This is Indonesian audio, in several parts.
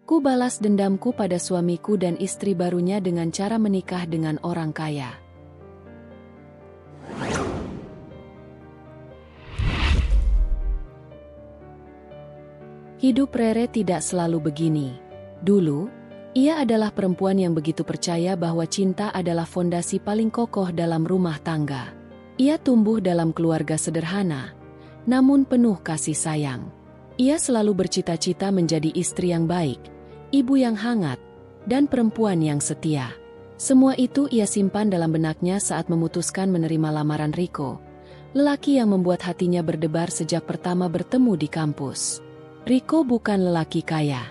Ku balas dendamku pada suamiku dan istri barunya dengan cara menikah dengan orang kaya. Hidup Rere tidak selalu begini. Dulu, ia adalah perempuan yang begitu percaya bahwa cinta adalah fondasi paling kokoh dalam rumah tangga. Ia tumbuh dalam keluarga sederhana, namun penuh kasih sayang. Ia selalu bercita-cita menjadi istri yang baik, ibu yang hangat, dan perempuan yang setia. Semua itu ia simpan dalam benaknya saat memutuskan menerima lamaran Riko, lelaki yang membuat hatinya berdebar sejak pertama bertemu di kampus. Riko bukan lelaki kaya.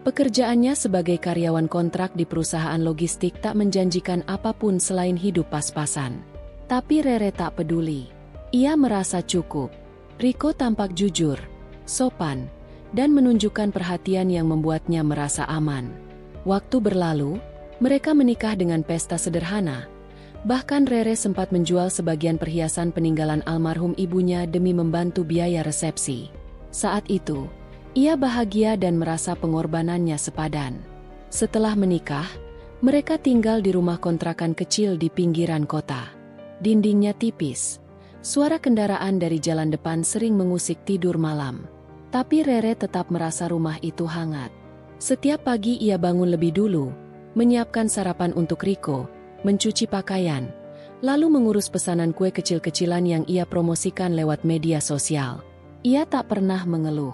Pekerjaannya sebagai karyawan kontrak di perusahaan logistik tak menjanjikan apapun selain hidup pas-pasan. Tapi Rere tak peduli. Ia merasa cukup. Riko tampak jujur, sopan, dan menunjukkan perhatian yang membuatnya merasa aman. Waktu berlalu, mereka menikah dengan pesta sederhana. Bahkan Rere sempat menjual sebagian perhiasan peninggalan almarhum ibunya demi membantu biaya resepsi. Saat itu, ia bahagia dan merasa pengorbanannya sepadan. Setelah menikah, mereka tinggal di rumah kontrakan kecil di pinggiran kota. Dindingnya tipis. Suara kendaraan dari jalan depan sering mengusik tidur malam. Tapi Rere tetap merasa rumah itu hangat. Setiap pagi ia bangun lebih dulu, menyiapkan sarapan untuk Riko, mencuci pakaian, lalu mengurus pesanan kue kecil-kecilan yang ia promosikan lewat media sosial. Ia tak pernah mengeluh.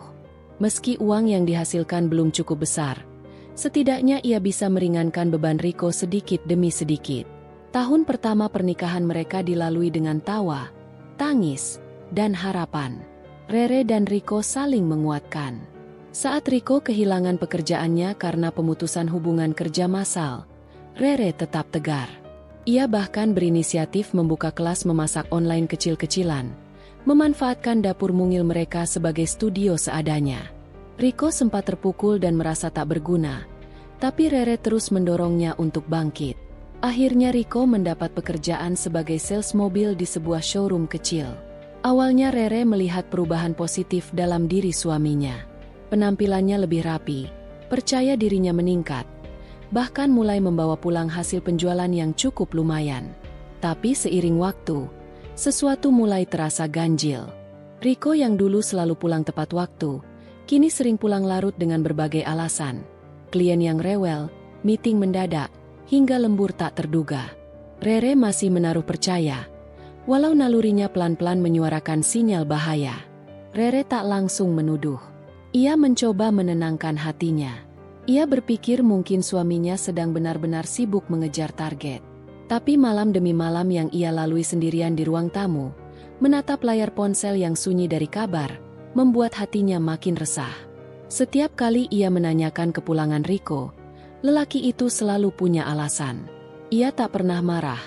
Meski uang yang dihasilkan belum cukup besar, setidaknya ia bisa meringankan beban Riko sedikit demi sedikit. Tahun pertama pernikahan mereka dilalui dengan tawa, tangis, dan harapan. Rere dan Riko saling menguatkan. Saat Riko kehilangan pekerjaannya karena pemutusan hubungan kerja massal, Rere tetap tegar. Ia bahkan berinisiatif membuka kelas memasak online kecil-kecilan, memanfaatkan dapur mungil mereka sebagai studio seadanya. Riko sempat terpukul dan merasa tak berguna, tapi Rere terus mendorongnya untuk bangkit. Akhirnya Riko mendapat pekerjaan sebagai sales mobil di sebuah showroom kecil. Awalnya Rere melihat perubahan positif dalam diri suaminya. Penampilannya lebih rapi, percaya dirinya meningkat, bahkan mulai membawa pulang hasil penjualan yang cukup lumayan. Tapi seiring waktu, sesuatu mulai terasa ganjil. Riko yang dulu selalu pulang tepat waktu, kini sering pulang larut dengan berbagai alasan. Klien yang rewel, meeting mendadak, hingga lembur tak terduga. Rere masih menaruh percaya, walau nalurinya pelan-pelan menyuarakan sinyal bahaya. Rere tak langsung menuduh. Ia mencoba menenangkan hatinya. Ia berpikir mungkin suaminya sedang benar-benar sibuk mengejar target. Tapi malam demi malam yang ia lalui sendirian di ruang tamu, menatap layar ponsel yang sunyi dari kabar, membuat hatinya makin resah. Setiap kali ia menanyakan kepulangan Riko, lelaki itu selalu punya alasan. Ia tak pernah marah,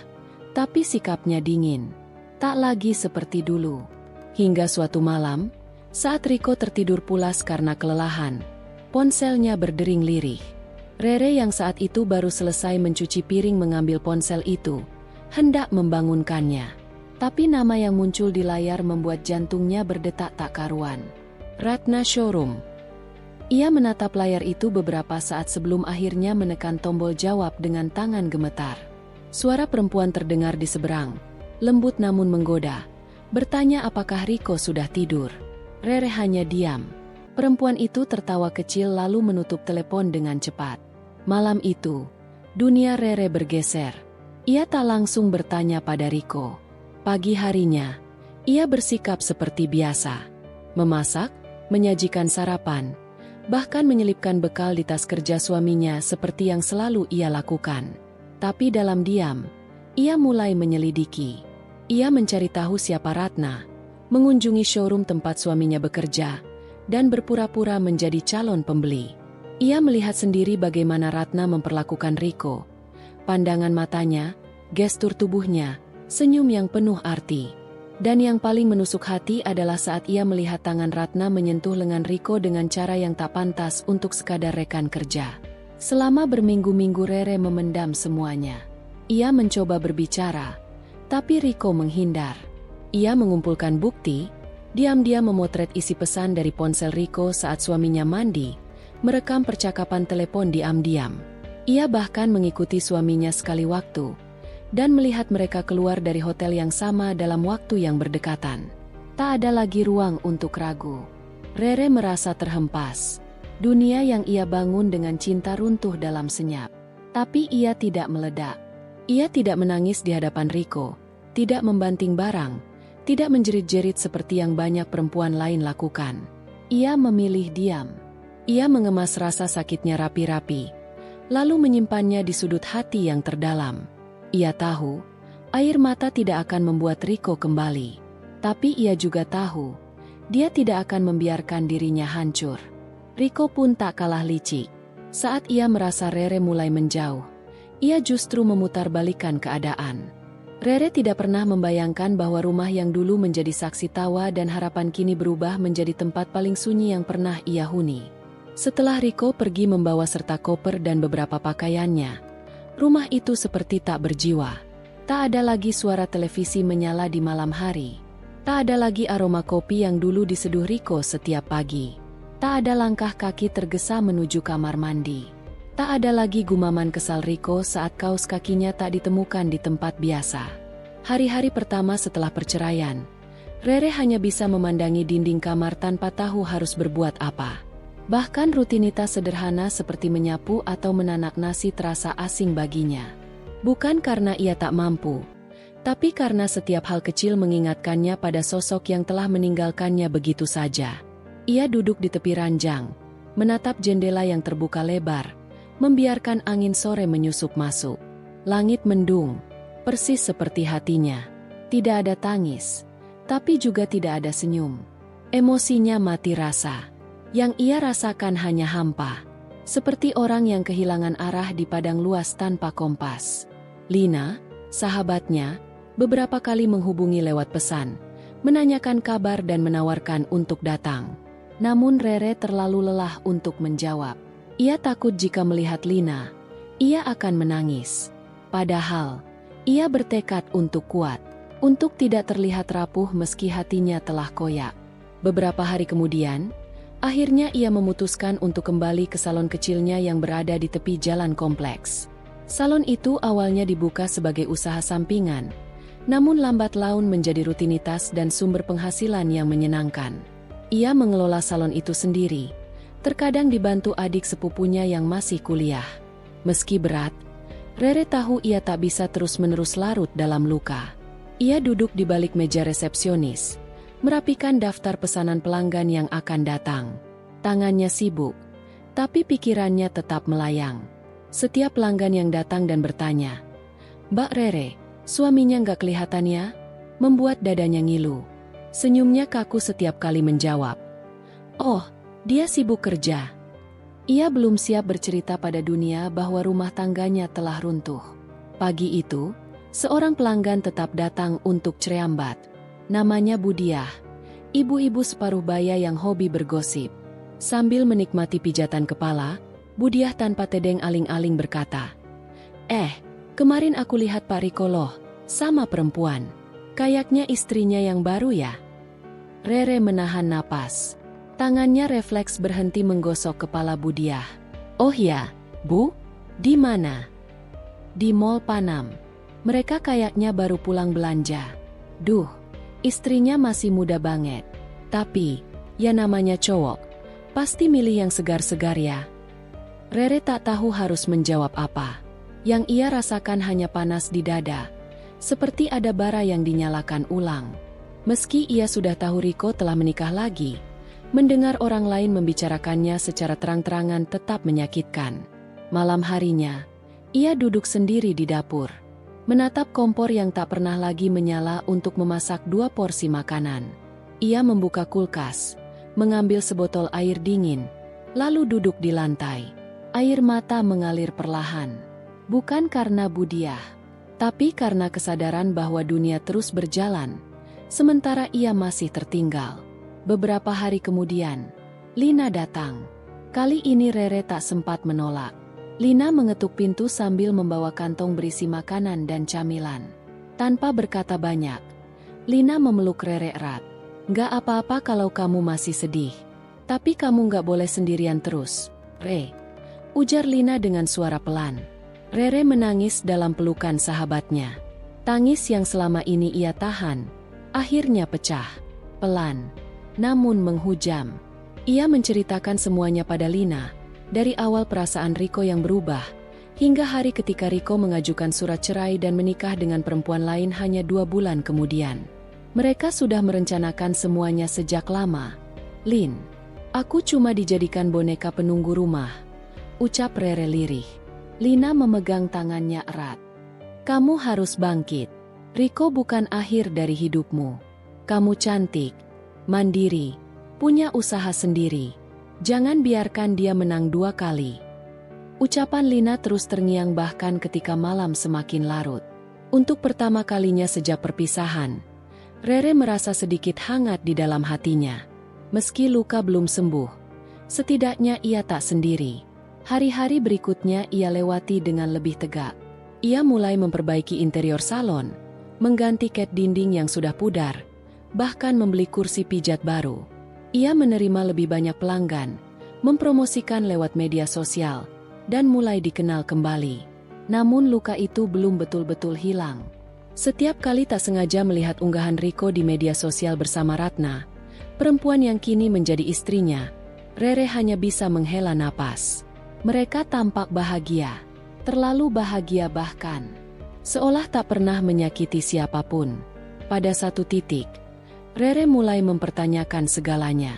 tapi sikapnya dingin. Tak lagi seperti dulu. Hingga suatu malam, saat Riko tertidur pulas karena kelelahan, ponselnya berdering lirih. Rere yang saat itu baru selesai mencuci piring mengambil ponsel itu, hendak membangunkannya. Tapi nama yang muncul di layar membuat jantungnya berdetak tak karuan. Ratna Showroom. Ia menatap layar itu beberapa saat sebelum akhirnya menekan tombol jawab dengan tangan gemetar. Suara perempuan terdengar di seberang, lembut namun menggoda, bertanya apakah Riko sudah tidur. Rere hanya diam. Perempuan itu tertawa kecil lalu menutup telepon dengan cepat. Malam itu, dunia Rere bergeser. Ia tak langsung bertanya pada Riko. Pagi harinya, ia bersikap seperti biasa. Memasak, menyajikan sarapan, bahkan menyelipkan bekal di tas kerja suaminya seperti yang selalu ia lakukan. Tapi dalam diam, ia mulai menyelidiki. Ia mencari tahu siapa Ratna, mengunjungi showroom tempat suaminya bekerja, dan berpura-pura menjadi calon pembeli. Ia melihat sendiri bagaimana Ratna memperlakukan Riko. Pandangan matanya, gestur tubuhnya, senyum yang penuh arti. Dan yang paling menusuk hati adalah saat ia melihat tangan Ratna menyentuh lengan Riko dengan cara yang tak pantas untuk sekadar rekan kerja. Selama berminggu-minggu Rere memendam semuanya. Ia mencoba berbicara, tapi Riko menghindar. Ia mengumpulkan bukti, diam-diam memotret isi pesan dari ponsel Riko saat suaminya mandi, merekam percakapan telepon diam-diam. Ia bahkan mengikuti suaminya sekali waktu, dan melihat mereka keluar dari hotel yang sama dalam waktu yang berdekatan. Tak ada lagi ruang untuk ragu. Rere merasa terhempas. Dunia yang ia bangun dengan cinta runtuh dalam senyap. Tapi ia tidak meledak. Ia tidak menangis di hadapan Riko, tidak membanting barang, tidak menjerit-jerit seperti yang banyak perempuan lain lakukan. Ia memilih diam. Ia mengemas rasa sakitnya rapi-rapi, lalu menyimpannya di sudut hati yang terdalam. Ia tahu, air mata tidak akan membuat Riko kembali. Tapi ia juga tahu, dia tidak akan membiarkan dirinya hancur. Riko pun tak kalah licik. Saat ia merasa Rere mulai menjauh, ia justru memutarbalikkan keadaan. Rere tidak pernah membayangkan bahwa rumah yang dulu menjadi saksi tawa dan harapan kini berubah menjadi tempat paling sunyi yang pernah ia huni. Setelah Riko pergi membawa serta koper dan beberapa pakaiannya, rumah itu seperti tak berjiwa. Tak ada lagi suara televisi menyala di malam hari. Tak ada lagi aroma kopi yang dulu diseduh Riko setiap pagi. Tak ada langkah kaki tergesa menuju kamar mandi. Tak ada lagi gumaman kesal Riko saat kaos kakinya tak ditemukan di tempat biasa. Hari-hari pertama setelah perceraian, Rere hanya bisa memandangi dinding kamar tanpa tahu harus berbuat apa. Bahkan rutinitas sederhana seperti menyapu atau menanak nasi terasa asing baginya. Bukan karena ia tak mampu, tapi karena setiap hal kecil mengingatkannya pada sosok yang telah meninggalkannya begitu saja. Ia duduk di tepi ranjang, menatap jendela yang terbuka lebar, membiarkan angin sore menyusup masuk. Langit mendung, persis seperti hatinya. Tidak ada tangis, tapi juga tidak ada senyum. Emosinya mati rasa. Yang ia rasakan hanya hampa. Seperti orang yang kehilangan arah di padang luas tanpa kompas. Lina, sahabatnya, beberapa kali menghubungi lewat pesan, menanyakan kabar dan menawarkan untuk datang. Namun Rere terlalu lelah untuk menjawab. Ia takut jika melihat Lina, ia akan menangis. Padahal, ia bertekad untuk kuat, untuk tidak terlihat rapuh meski hatinya telah koyak. Beberapa hari kemudian, akhirnya ia memutuskan untuk kembali ke salon kecilnya yang berada di tepi jalan kompleks. Salon itu awalnya dibuka sebagai usaha sampingan, namun lambat laun menjadi rutinitas dan sumber penghasilan yang menyenangkan. Ia mengelola salon itu sendiri, terkadang dibantu adik sepupunya yang masih kuliah. Meski berat, Rere tahu ia tak bisa terus-menerus larut dalam luka. Ia duduk di balik meja resepsionis, merapikan daftar pesanan pelanggan yang akan datang. Tangannya sibuk, tapi pikirannya tetap melayang. Setiap pelanggan yang datang dan bertanya, "Mbak Rere, suaminya nggak kelihatan ya?" membuat dadanya ngilu. Senyumnya kaku setiap kali menjawab, "Oh, dia sibuk kerja." Ia belum siap bercerita pada dunia bahwa rumah tangganya telah runtuh. Pagi itu, seorang pelanggan tetap datang untuk cerambat. Namanya Budiah, ibu-ibu separuh baya yang hobi bergosip. Sambil menikmati pijatan kepala, Budiah tanpa tedeng aling-aling berkata, Kemarin aku lihat Pak Riko loh, sama perempuan. Kayaknya istrinya yang baru ya?" Rere menahan napas. Tangannya refleks berhenti menggosok kepala Budiah. "Oh ya, Bu, di mana?" "Di Mall Panam. Mereka kayaknya baru pulang belanja." "Duh, istrinya masih muda banget. Tapi, ya namanya cowok, pasti milih yang segar-segar ya." Rere tak tahu harus menjawab apa. Yang ia rasakan hanya panas di dada, seperti ada bara yang dinyalakan ulang. Meski ia sudah tahu Riko telah menikah lagi, mendengar orang lain membicarakannya secara terang-terangan tetap menyakitkan. Malam harinya, ia duduk sendiri di dapur, menatap kompor yang tak pernah lagi menyala untuk memasak 2 porsi makanan. Ia membuka kulkas, mengambil sebotol air dingin, lalu duduk di lantai. Air mata mengalir perlahan. Bukan karena Budiah, tapi karena kesadaran bahwa dunia terus berjalan, sementara ia masih tertinggal. Beberapa hari kemudian, Lina datang. Kali ini Rere tak sempat menolak. Lina mengetuk pintu sambil membawa kantong berisi makanan dan camilan. Tanpa berkata banyak, Lina memeluk Rere erat. "Nggak apa-apa kalau kamu masih sedih. Tapi kamu nggak boleh sendirian terus. "Re," ujar Lina dengan suara pelan. Rere menangis dalam pelukan sahabatnya. Tangis yang selama ini ia tahan, akhirnya pecah. Pelan, namun menghujam. Ia menceritakan semuanya pada Lina, dari awal perasaan Riko yang berubah, hingga hari ketika Riko mengajukan surat cerai dan menikah dengan perempuan lain hanya 2 bulan kemudian. Mereka sudah merencanakan semuanya sejak lama. "Lin, aku cuma dijadikan boneka penunggu rumah," ucap Rere lirih. Lina memegang tangannya erat. "Kamu harus bangkit. Riko bukan akhir dari hidupmu. Kamu cantik, mandiri, punya usaha sendiri. Jangan biarkan dia menang 2 kali." Ucapan Lina terus terngiang bahkan ketika malam semakin larut. Untuk pertama kalinya sejak perpisahan, Rere merasa sedikit hangat di dalam hatinya. Meski luka belum sembuh, setidaknya ia tak sendiri. Hari-hari berikutnya ia lewati dengan lebih tegak. Ia mulai memperbaiki interior salon, mengganti cat dinding yang sudah pudar, bahkan membeli kursi pijat baru. Ia menerima lebih banyak pelanggan, mempromosikan lewat media sosial, dan mulai dikenal kembali. Namun luka itu belum betul-betul hilang. Setiap kali tak sengaja melihat unggahan Riko di media sosial bersama Ratna, perempuan yang kini menjadi istrinya, Rere hanya bisa menghela napas. Mereka tampak bahagia, terlalu bahagia bahkan. Seolah tak pernah menyakiti siapapun. Pada satu titik, Rere mulai mempertanyakan segalanya.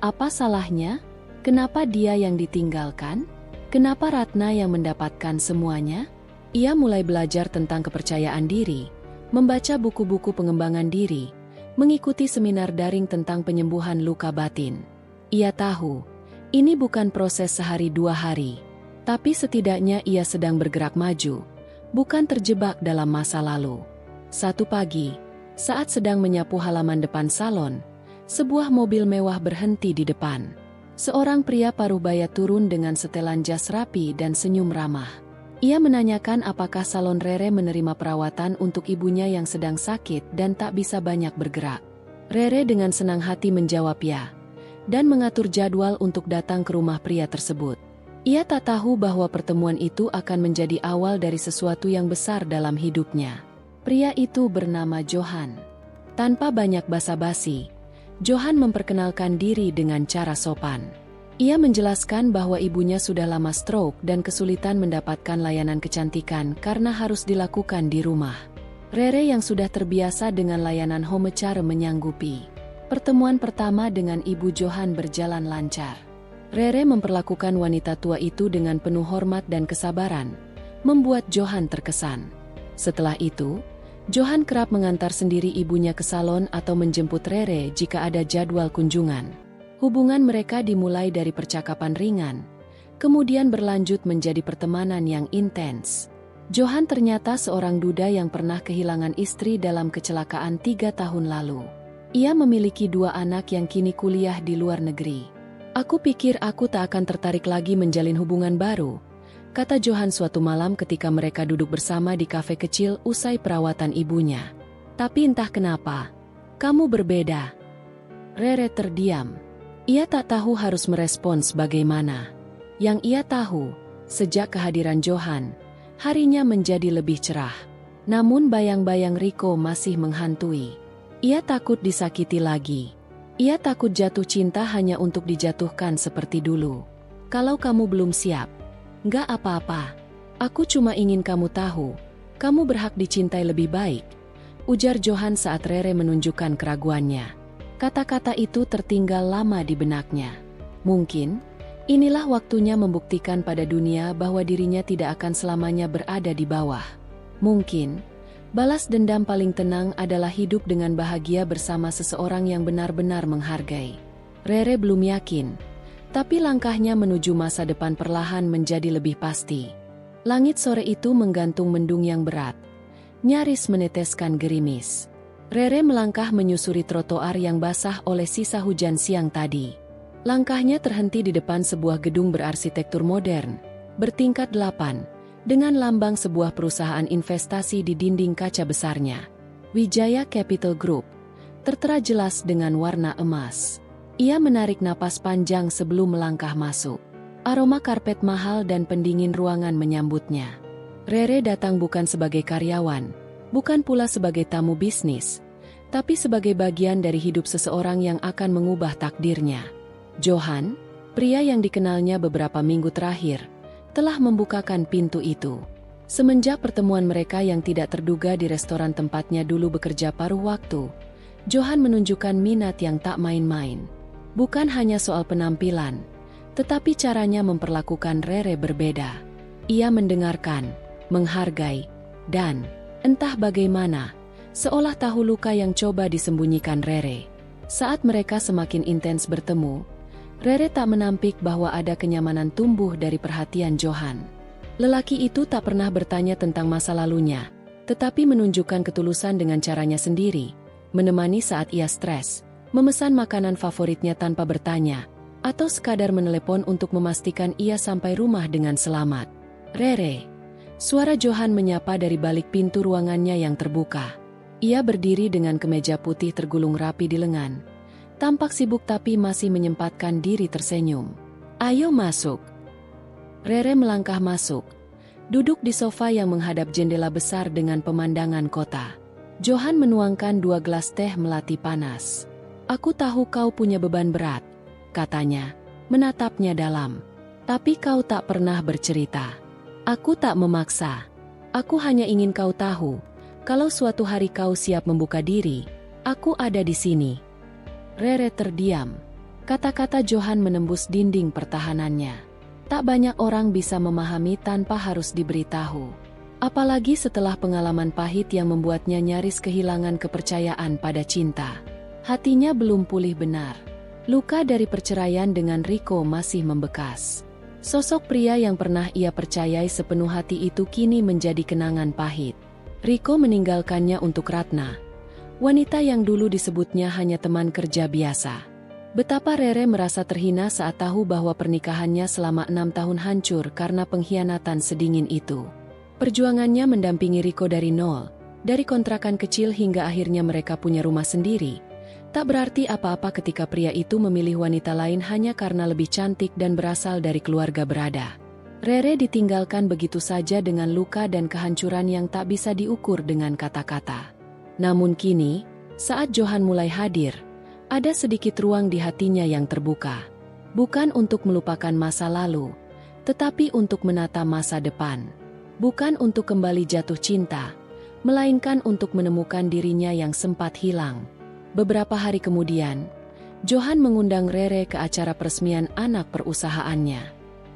Apa salahnya? Kenapa dia yang ditinggalkan? Kenapa Ratna yang mendapatkan semuanya? Ia mulai belajar tentang kepercayaan diri, membaca buku-buku pengembangan diri, mengikuti seminar daring tentang penyembuhan luka batin. Ia tahu, ini bukan proses sehari 2 hari, tapi setidaknya ia sedang bergerak maju, bukan terjebak dalam masa lalu. Satu pagi, saat sedang menyapu halaman depan salon, sebuah mobil mewah berhenti di depan. Seorang pria paruh-baya turun dengan setelan jas rapi dan senyum ramah. Ia menanyakan apakah salon Rere menerima perawatan untuk ibunya yang sedang sakit dan tak bisa banyak bergerak. Rere dengan senang hati menjawab ya, dan mengatur jadwal untuk datang ke rumah pria tersebut. Ia tak tahu bahwa pertemuan itu akan menjadi awal dari sesuatu yang besar dalam hidupnya. Pria itu bernama Johan. Tanpa banyak basa-basi, Johan memperkenalkan diri dengan cara sopan. Ia menjelaskan bahwa ibunya sudah lama stroke dan kesulitan mendapatkan layanan kecantikan karena harus dilakukan di rumah. Rere yang sudah terbiasa dengan layanan home care menyanggupi. Pertemuan pertama dengan ibu Johan berjalan lancar. Rere memperlakukan wanita tua itu dengan penuh hormat dan kesabaran, membuat Johan terkesan. Setelah itu, Johan kerap mengantar sendiri ibunya ke salon atau menjemput Rere jika ada jadwal kunjungan. Hubungan mereka dimulai dari percakapan ringan, kemudian berlanjut menjadi pertemanan yang intens. Johan ternyata seorang duda yang pernah kehilangan istri dalam kecelakaan 3 tahun lalu. Ia memiliki 2 anak yang kini kuliah di luar negeri. "Aku pikir aku tak akan tertarik lagi menjalin hubungan baru," kata Johan suatu malam ketika mereka duduk bersama di kafe kecil usai perawatan ibunya. "Tapi entah kenapa, kamu berbeda." Rere terdiam. Ia tak tahu harus merespons bagaimana. Yang ia tahu, sejak kehadiran Johan, harinya menjadi lebih cerah. Namun bayang-bayang Riko masih menghantui. Ia takut disakiti lagi. Ia takut jatuh cinta hanya untuk dijatuhkan seperti dulu. "Kalau kamu belum siap, nggak apa-apa. Aku cuma ingin kamu tahu, kamu berhak dicintai lebih baik," ujar Johan saat Rere menunjukkan keraguannya. Kata-kata itu tertinggal lama di benaknya. Mungkin, inilah waktunya membuktikan pada dunia bahwa dirinya tidak akan selamanya berada di bawah. Mungkin, balas dendam paling tenang adalah hidup dengan bahagia bersama seseorang yang benar-benar menghargai. Rere belum yakin, tapi langkahnya menuju masa depan perlahan menjadi lebih pasti. Langit sore itu menggantung mendung yang berat, nyaris meneteskan gerimis. Rere melangkah menyusuri trotoar yang basah oleh sisa hujan siang tadi. Langkahnya terhenti di depan sebuah gedung berarsitektur modern, bertingkat 8, dengan lambang sebuah perusahaan investasi di dinding kaca besarnya. Wijaya Capital Group, tertera jelas dengan warna emas. Ia menarik napas panjang sebelum melangkah masuk. Aroma karpet mahal dan pendingin ruangan menyambutnya. Rere datang bukan sebagai karyawan, bukan pula sebagai tamu bisnis, tapi sebagai bagian dari hidup seseorang yang akan mengubah takdirnya. Johan, pria yang dikenalnya beberapa minggu terakhir, telah membukakan pintu itu. Semenjak pertemuan mereka yang tidak terduga di restoran tempatnya dulu bekerja paruh waktu, Johan menunjukkan minat yang tak main-main. Bukan hanya soal penampilan, tetapi caranya memperlakukan Rere berbeda. Ia mendengarkan, menghargai, dan entah bagaimana, seolah tahu luka yang coba disembunyikan Rere. Saat mereka semakin intens bertemu, Rere tak menampik bahwa ada kenyamanan tumbuh dari perhatian Johan. Lelaki itu tak pernah bertanya tentang masa lalunya, tetapi menunjukkan ketulusan dengan caranya sendiri, menemani saat ia stres, memesan makanan favoritnya tanpa bertanya, atau sekadar menelepon untuk memastikan ia sampai rumah dengan selamat. "Rere," suara Johan menyapa dari balik pintu ruangannya yang terbuka. Ia berdiri dengan kemeja putih tergulung rapi di lengan. Tampak sibuk tapi masih menyempatkan diri tersenyum. "Ayo masuk." Rere melangkah masuk, duduk di sofa yang menghadap jendela besar dengan pemandangan kota. Johan menuangkan 2 gelas teh melati panas. "Aku tahu kau punya beban berat," katanya, menatapnya dalam. "Tapi kau tak pernah bercerita." "Aku tak memaksa. Aku hanya ingin kau tahu, kalau suatu hari kau siap membuka diri, aku ada di sini." Rere terdiam. Kata-kata Johan menembus dinding pertahanannya. Tak banyak orang bisa memahami tanpa harus diberitahu. Apalagi setelah pengalaman pahit yang membuatnya nyaris kehilangan kepercayaan pada cinta. Hatinya belum pulih benar. Luka dari perceraian dengan Rico masih membekas. Sosok pria yang pernah ia percayai sepenuh hati itu kini menjadi kenangan pahit. Rico meninggalkannya untuk Ratna, wanita yang dulu disebutnya hanya teman kerja biasa. Betapa Rere merasa terhina saat tahu bahwa pernikahannya selama 6 tahun hancur karena pengkhianatan sedingin itu. Perjuangannya mendampingi Rico dari nol, dari kontrakan kecil hingga akhirnya mereka punya rumah sendiri. Tak berarti apa-apa ketika pria itu memilih wanita lain hanya karena lebih cantik dan berasal dari keluarga berada. Rere ditinggalkan begitu saja dengan luka dan kehancuran yang tak bisa diukur dengan kata-kata. Namun kini, saat Johan mulai hadir, ada sedikit ruang di hatinya yang terbuka. Bukan untuk melupakan masa lalu, tetapi untuk menata masa depan. Bukan untuk kembali jatuh cinta, melainkan untuk menemukan dirinya yang sempat hilang. Beberapa hari kemudian, Johan mengundang Rere ke acara peresmian anak perusahaannya.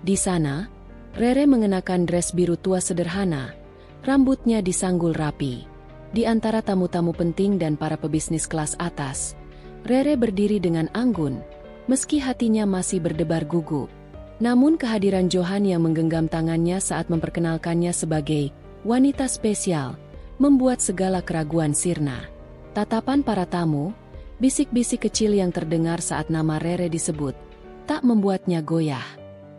Di sana, Rere mengenakan dress biru tua sederhana, rambutnya disanggul rapi. Di antara tamu-tamu penting dan para pebisnis kelas atas, Rere berdiri dengan anggun, meski hatinya masih berdebar gugup. Namun kehadiran Johan yang menggenggam tangannya saat memperkenalkannya sebagai wanita spesial, membuat segala keraguan sirna. Tatapan para tamu, bisik-bisik kecil yang terdengar saat nama Rere disebut, tak membuatnya goyah.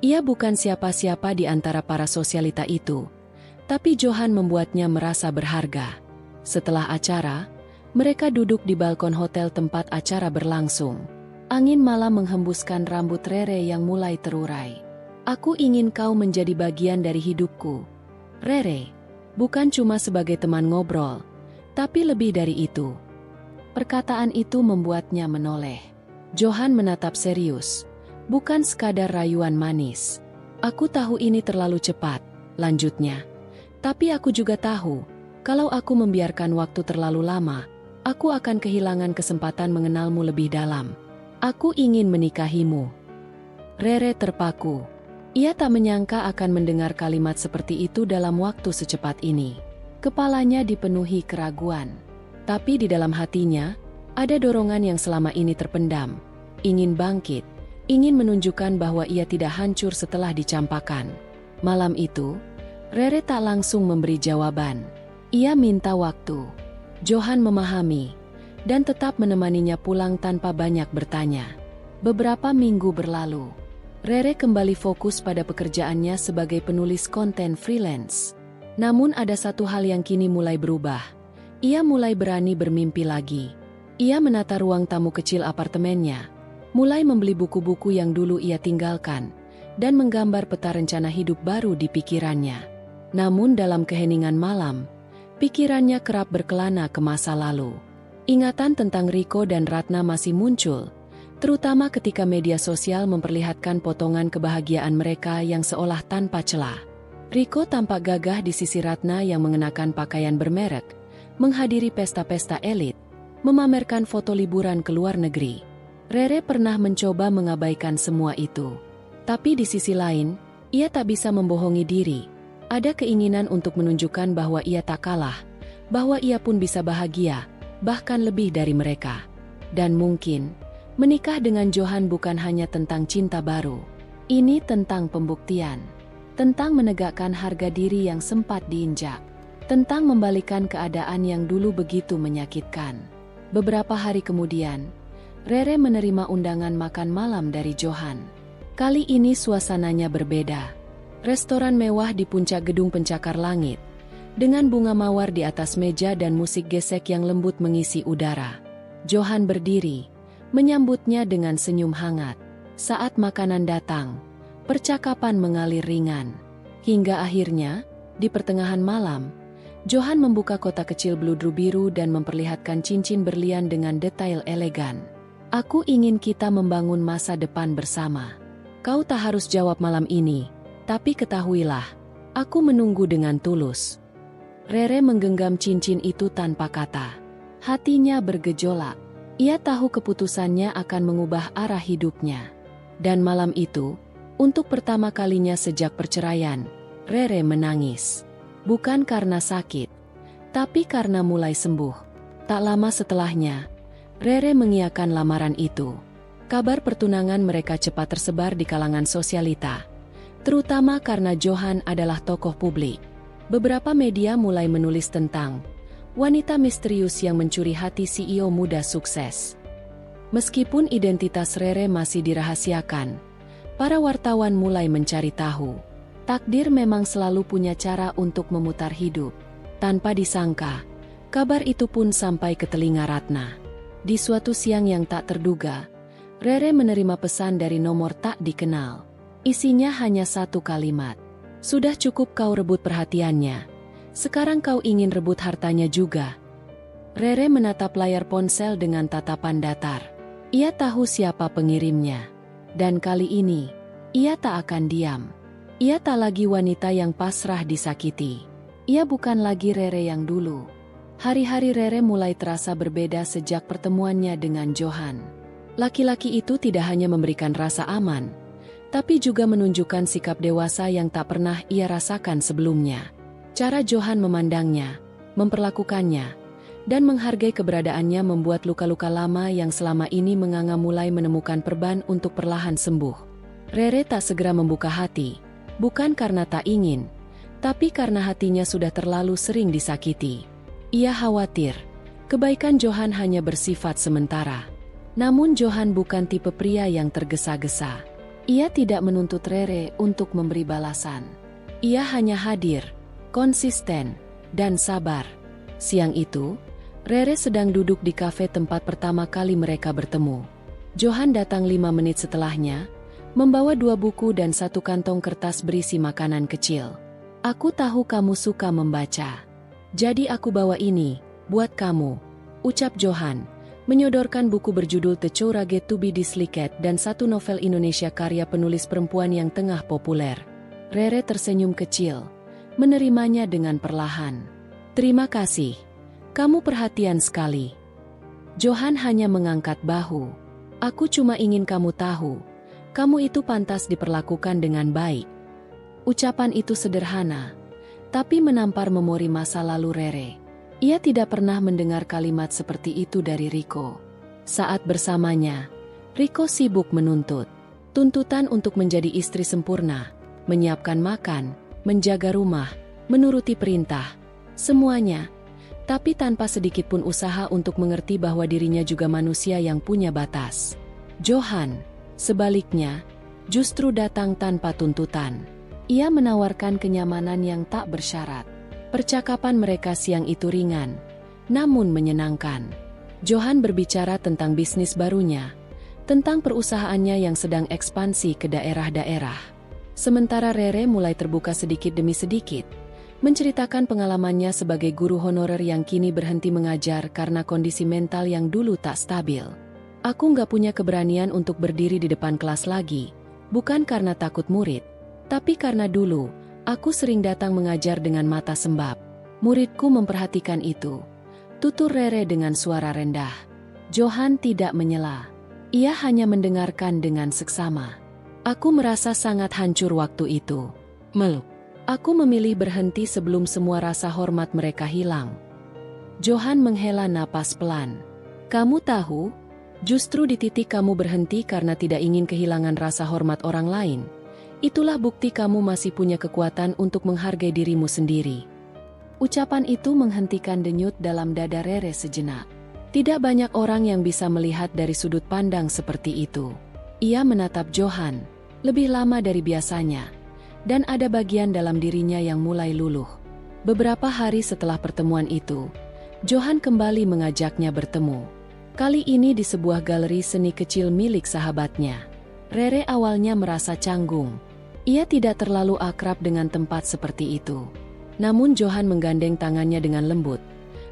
Ia bukan siapa-siapa di antara para sosialita itu, tapi Johan membuatnya merasa berharga. Setelah acara, mereka duduk di balkon hotel tempat acara berlangsung. Angin malam menghembuskan rambut Rere yang mulai terurai. "Aku ingin kau menjadi bagian dari hidupku, Rere. Bukan cuma sebagai teman ngobrol, tapi lebih dari itu." Perkataan itu membuatnya menoleh. Johan menatap serius, bukan sekadar rayuan manis. "Aku tahu ini terlalu cepat," lanjutnya. "Tapi aku juga tahu, kalau aku membiarkan waktu terlalu lama, aku akan kehilangan kesempatan mengenalmu lebih dalam. Aku ingin menikahimu." Rere terpaku. Ia tak menyangka akan mendengar kalimat seperti itu dalam waktu secepat ini. Kepalanya dipenuhi keraguan. Tapi di dalam hatinya, ada dorongan yang selama ini terpendam. Ingin bangkit, ingin menunjukkan bahwa ia tidak hancur setelah dicampakkan. Malam itu, Rere tak langsung memberi jawaban. Ia minta waktu. Johan memahami, dan tetap menemaninya pulang tanpa banyak bertanya. Beberapa minggu berlalu, Rere kembali fokus pada pekerjaannya sebagai penulis konten freelance. Namun ada satu hal yang kini mulai berubah. Ia mulai berani bermimpi lagi. Ia menata ruang tamu kecil apartemennya, mulai membeli buku-buku yang dulu ia tinggalkan, dan menggambar peta rencana hidup baru di pikirannya. Namun dalam keheningan malam, pikirannya kerap berkelana ke masa lalu. Ingatan tentang Riko dan Ratna masih muncul, terutama ketika media sosial memperlihatkan potongan kebahagiaan mereka yang seolah tanpa celah. Riko tampak gagah di sisi Ratna yang mengenakan pakaian bermerek, menghadiri pesta-pesta elit, memamerkan foto liburan ke luar negeri. Rere pernah mencoba mengabaikan semua itu. Tapi di sisi lain, ia tak bisa membohongi diri. Ada keinginan untuk menunjukkan bahwa ia tak kalah, bahwa ia pun bisa bahagia, bahkan lebih dari mereka. Dan mungkin, menikah dengan Johan bukan hanya tentang cinta baru. Ini tentang pembuktian, tentang menegakkan harga diri yang sempat diinjak, tentang membalikan keadaan yang dulu begitu menyakitkan. Beberapa hari kemudian, Rere menerima undangan makan malam dari Johan. Kali ini suasananya berbeda. Restoran mewah di puncak gedung pencakar langit, dengan bunga mawar di atas meja dan musik gesek yang lembut mengisi udara. Johan berdiri, menyambutnya dengan senyum hangat. Saat makanan datang, percakapan mengalir ringan. Hingga akhirnya, di pertengahan malam, Johan membuka kotak kecil bludru biru dan memperlihatkan cincin berlian dengan detail elegan. "Aku ingin kita membangun masa depan bersama. Kau tak harus jawab malam ini, tapi ketahuilah, aku menunggu dengan tulus." Rere menggenggam cincin itu tanpa kata. Hatinya bergejolak. Ia tahu keputusannya akan mengubah arah hidupnya. Dan malam itu, untuk pertama kalinya sejak perceraian, Rere menangis. Bukan karena sakit, tapi karena mulai sembuh. Tak lama setelahnya, Rere mengiyakan lamaran itu. Kabar pertunangan mereka cepat tersebar di kalangan sosialita, terutama karena Johan adalah tokoh publik. Beberapa media mulai menulis tentang wanita misterius yang mencuri hati CEO muda sukses. Meskipun identitas Rere masih dirahasiakan, para wartawan mulai mencari tahu. Takdir memang selalu punya cara untuk memutar hidup. Tanpa disangka, kabar itu pun sampai ke telinga Ratna. Di suatu siang yang tak terduga, Rere menerima pesan dari nomor tak dikenal. Isinya hanya satu kalimat. "Sudah cukup kau rebut perhatiannya. Sekarang kau ingin rebut hartanya juga." Rere menatap layar ponsel dengan tatapan datar. Ia tahu siapa pengirimnya. Dan kali ini, ia tak akan diam. Ia tak lagi wanita yang pasrah disakiti. Ia bukan lagi Rere yang dulu. Hari-hari Rere mulai terasa berbeda sejak pertemuannya dengan Johan. Laki-laki itu tidak hanya memberikan rasa aman, tapi juga menunjukkan sikap dewasa yang tak pernah ia rasakan sebelumnya. Cara Johan memandangnya, memperlakukannya, dan menghargai keberadaannya membuat luka-luka lama yang selama ini menganga mulai menemukan perban untuk perlahan sembuh. Rere tak segera membuka hati, bukan karena tak ingin, tapi karena hatinya sudah terlalu sering disakiti. Ia khawatir, kebaikan Johan hanya bersifat sementara. Namun Johan bukan tipe pria yang tergesa-gesa. Ia tidak menuntut Rere untuk memberi balasan. Ia hanya hadir, konsisten, dan sabar. Siang itu, Rere sedang duduk di kafe tempat pertama kali mereka bertemu. Johan datang 5 menit setelahnya, membawa 2 buku dan 1 kantong kertas berisi makanan kecil. "Aku tahu kamu suka membaca. Jadi aku bawa ini, buat kamu," ucap Johan, menyodorkan buku berjudul The Courage to be Disliked dan 1 novel Indonesia karya penulis perempuan yang tengah populer. Rere tersenyum kecil, menerimanya dengan perlahan. "Terima kasih. Kamu perhatian sekali." Johan hanya mengangkat bahu. "Aku cuma ingin kamu tahu, kamu itu pantas diperlakukan dengan baik." Ucapan itu sederhana, tapi menampar memori masa lalu Rere. Ia tidak pernah mendengar kalimat seperti itu dari Riko. Saat bersamanya, Riko sibuk menuntut. Tuntutan untuk menjadi istri sempurna, menyiapkan makan, menjaga rumah, menuruti perintah. Semuanya, tapi tanpa sedikit pun usaha untuk mengerti bahwa dirinya juga manusia yang punya batas. Johan, sebaliknya, justru datang tanpa tuntutan. Ia menawarkan kenyamanan yang tak bersyarat. Percakapan mereka siang itu ringan, namun menyenangkan. Johan berbicara tentang bisnis barunya, tentang perusahaannya yang sedang ekspansi ke daerah-daerah. Sementara Rere mulai terbuka sedikit demi sedikit, menceritakan pengalamannya sebagai guru honorer yang kini berhenti mengajar karena kondisi mental yang dulu tak stabil. Aku nggak punya keberanian untuk berdiri di depan kelas lagi, bukan karena takut murid, tapi karena dulu, aku sering datang mengajar dengan mata sembab. Muridku memperhatikan itu. Tutur Rere dengan suara rendah. Johan tidak menyela. Ia hanya mendengarkan dengan seksama. Aku merasa sangat hancur waktu itu. Aku memilih berhenti sebelum semua rasa hormat mereka hilang. Johan menghela napas pelan. Kamu tahu, justru di titik kamu berhenti karena tidak ingin kehilangan rasa hormat orang lain. Itulah bukti kamu masih punya kekuatan untuk menghargai dirimu sendiri. Ucapan itu menghentikan denyut dalam dada Rere sejenak. Tidak banyak orang yang bisa melihat dari sudut pandang seperti itu. Ia menatap Johan lebih lama dari biasanya, dan ada bagian dalam dirinya yang mulai luluh. Beberapa hari setelah pertemuan itu, Johan kembali mengajaknya bertemu. Kali ini di sebuah galeri seni kecil milik sahabatnya. Rere awalnya merasa canggung. Ia tidak terlalu akrab dengan tempat seperti itu. Namun Johan menggandeng tangannya dengan lembut,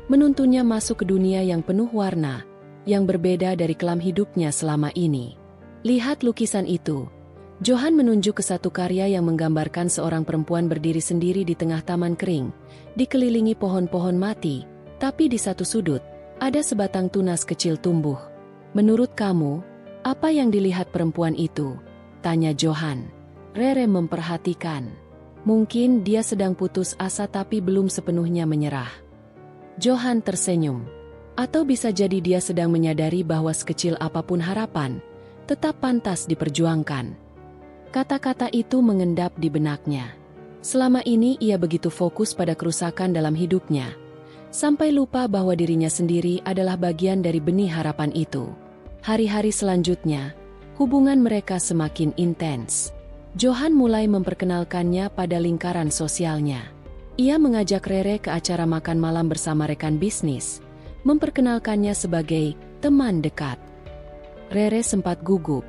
menuntunnya masuk ke dunia yang penuh warna, yang berbeda dari kelam hidupnya selama ini. Lihat lukisan itu. Johan menunjuk ke satu karya yang menggambarkan seorang perempuan berdiri sendiri di tengah taman kering, dikelilingi pohon-pohon mati, tapi di satu sudut, ada sebatang tunas kecil tumbuh. Menurut kamu, apa yang dilihat perempuan itu? Tanya Johan. Rere memperhatikan. Mungkin dia sedang putus asa tapi belum sepenuhnya menyerah. Johan tersenyum. Atau bisa jadi dia sedang menyadari bahwa sekecil apapun harapan, tetap pantas diperjuangkan. Kata-kata itu mengendap di benaknya. Selama ini ia begitu fokus pada kerusakan dalam hidupnya, sampai lupa bahwa dirinya sendiri adalah bagian dari benih harapan itu. Hari-hari selanjutnya, hubungan mereka semakin intens. Johan mulai memperkenalkannya pada lingkaran sosialnya. Ia mengajak Rere ke acara makan malam bersama rekan bisnis, memperkenalkannya sebagai teman dekat. Rere sempat gugup.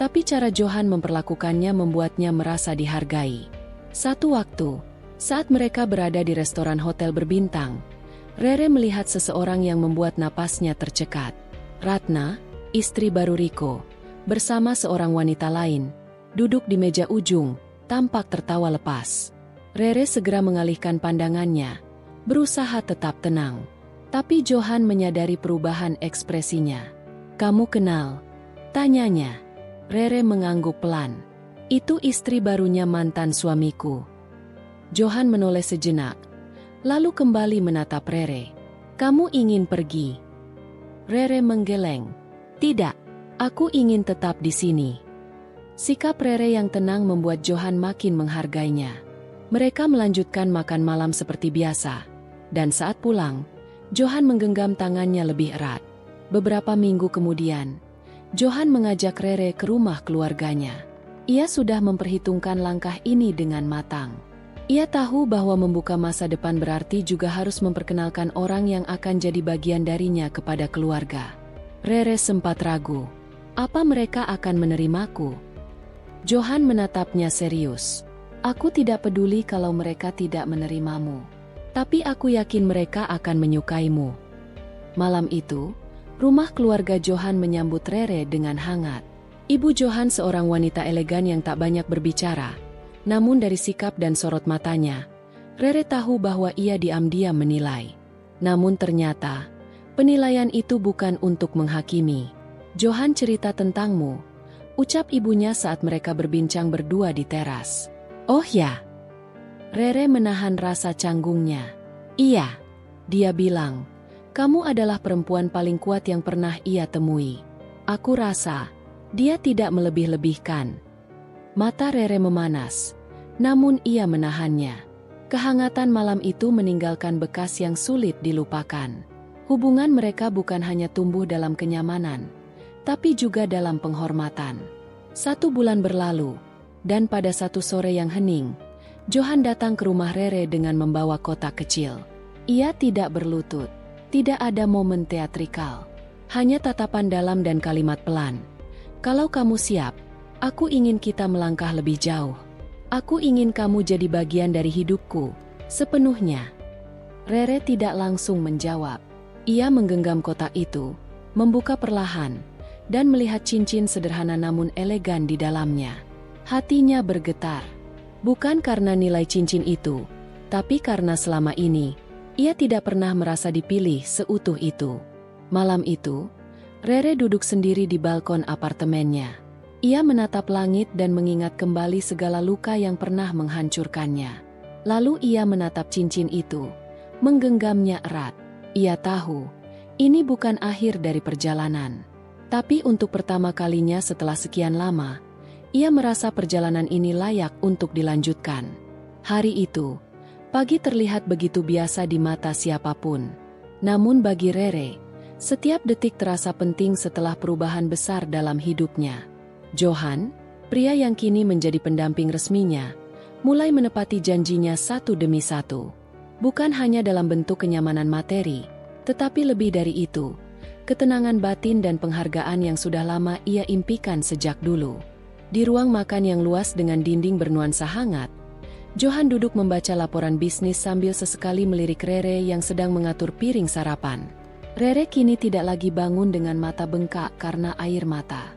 Tapi cara Johan memperlakukannya membuatnya merasa dihargai. Satu waktu, saat mereka berada di restoran hotel berbintang, Rere melihat seseorang yang membuat napasnya tercekat. Ratna, istri baru Riko, bersama seorang wanita lain, duduk di meja ujung, tampak tertawa lepas. Rere segera mengalihkan pandangannya, berusaha tetap tenang. Tapi Johan menyadari perubahan ekspresinya. "Kamu kenal?" tanyanya. Rere mengangguk pelan. "Itu istri barunya mantan suamiku." Johan menoleh sejenak, lalu kembali menatap Rere. "Kamu ingin pergi?" Rere menggeleng. "Tidak, aku ingin tetap di sini." Sikap Rere yang tenang membuat Johan makin menghargainya. Mereka melanjutkan makan malam seperti biasa, dan saat pulang, Johan menggenggam tangannya lebih erat. Beberapa minggu kemudian, Johan mengajak Rere ke rumah keluarganya. Ia sudah memperhitungkan langkah ini dengan matang. Ia tahu bahwa membuka masa depan berarti juga harus memperkenalkan orang yang akan jadi bagian darinya kepada keluarga. Rere sempat ragu. Apa mereka akan menerimaku? Johan menatapnya serius. "Aku tidak peduli kalau mereka tidak menerimamu. Tapi aku yakin mereka akan menyukaimu." Malam itu, rumah keluarga Johan menyambut Rere dengan hangat. Ibu Johan seorang wanita elegan yang tak banyak berbicara. Namun dari sikap dan sorot matanya, Rere tahu bahwa ia diam-diam menilai. Namun ternyata, penilaian itu bukan untuk menghakimi. "Johan cerita tentangmu," ucap ibunya saat mereka berbincang berdua di teras. "Oh ya." Rere menahan rasa canggungnya. "Iya," dia bilang. "Kamu adalah perempuan paling kuat yang pernah ia temui." Aku rasa, dia tidak melebih-lebihkan. Mata Rere memanas, namun ia menahannya. Kehangatan malam itu meninggalkan bekas yang sulit dilupakan. Hubungan mereka bukan hanya tumbuh dalam kenyamanan, tapi juga dalam penghormatan. 1 bulan berlalu, dan pada satu sore yang hening, Johan datang ke rumah Rere dengan membawa kotak kecil. Ia tidak berlutut. Tidak ada momen teatrikal, hanya tatapan dalam dan kalimat pelan. "Kalau kamu siap, aku ingin kita melangkah lebih jauh." Aku ingin kamu jadi bagian dari hidupku, sepenuhnya. Rere tidak langsung menjawab. Ia menggenggam kotak itu, membuka perlahan, dan melihat cincin sederhana namun elegan di dalamnya. Hatinya bergetar. Bukan karena nilai cincin itu, tapi karena selama ini, ia tidak pernah merasa dipilih seutuh itu. Malam itu, Rere duduk sendiri di balkon apartemennya. Ia menatap langit dan mengingat kembali segala luka yang pernah menghancurkannya. Lalu ia menatap cincin itu, menggenggamnya erat. Ia tahu, ini bukan akhir dari perjalanan. Tapi untuk pertama kalinya setelah sekian lama, ia merasa perjalanan ini layak untuk dilanjutkan. Hari itu, pagi terlihat begitu biasa di mata siapapun. Namun bagi Rere, setiap detik terasa penting setelah perubahan besar dalam hidupnya. Johan, pria yang kini menjadi pendamping resminya, mulai menepati janjinya satu demi satu. Bukan hanya dalam bentuk kenyamanan materi, tetapi lebih dari itu, ketenangan batin dan penghargaan yang sudah lama ia impikan sejak dulu. Di ruang makan yang luas dengan dinding bernuansa hangat, Johan duduk membaca laporan bisnis sambil sesekali melirik Rere yang sedang mengatur piring sarapan. Rere kini tidak lagi bangun dengan mata bengkak karena air mata.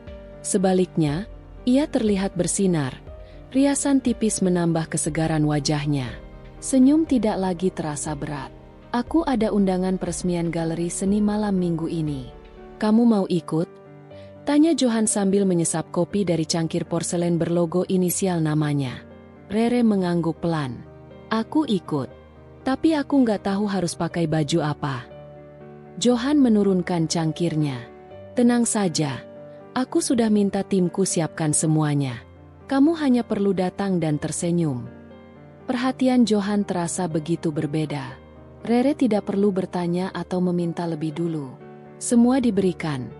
Sebaliknya, ia terlihat bersinar. Riasan tipis menambah kesegaran wajahnya. Senyum tidak lagi terasa berat. Aku ada undangan peresmian galeri seni malam minggu ini. Kamu mau ikut? Tanya Johan sambil menyesap kopi dari cangkir porselen berlogo inisial namanya. Rere mengangguk pelan. Aku ikut. Tapi aku nggak tahu harus pakai baju apa. Johan menurunkan cangkirnya. Tenang saja. Aku sudah minta timku siapkan semuanya. Kamu hanya perlu datang dan tersenyum. Perhatian Johan terasa begitu berbeda. Rere tidak perlu bertanya atau meminta lebih dulu. Semua diberikan.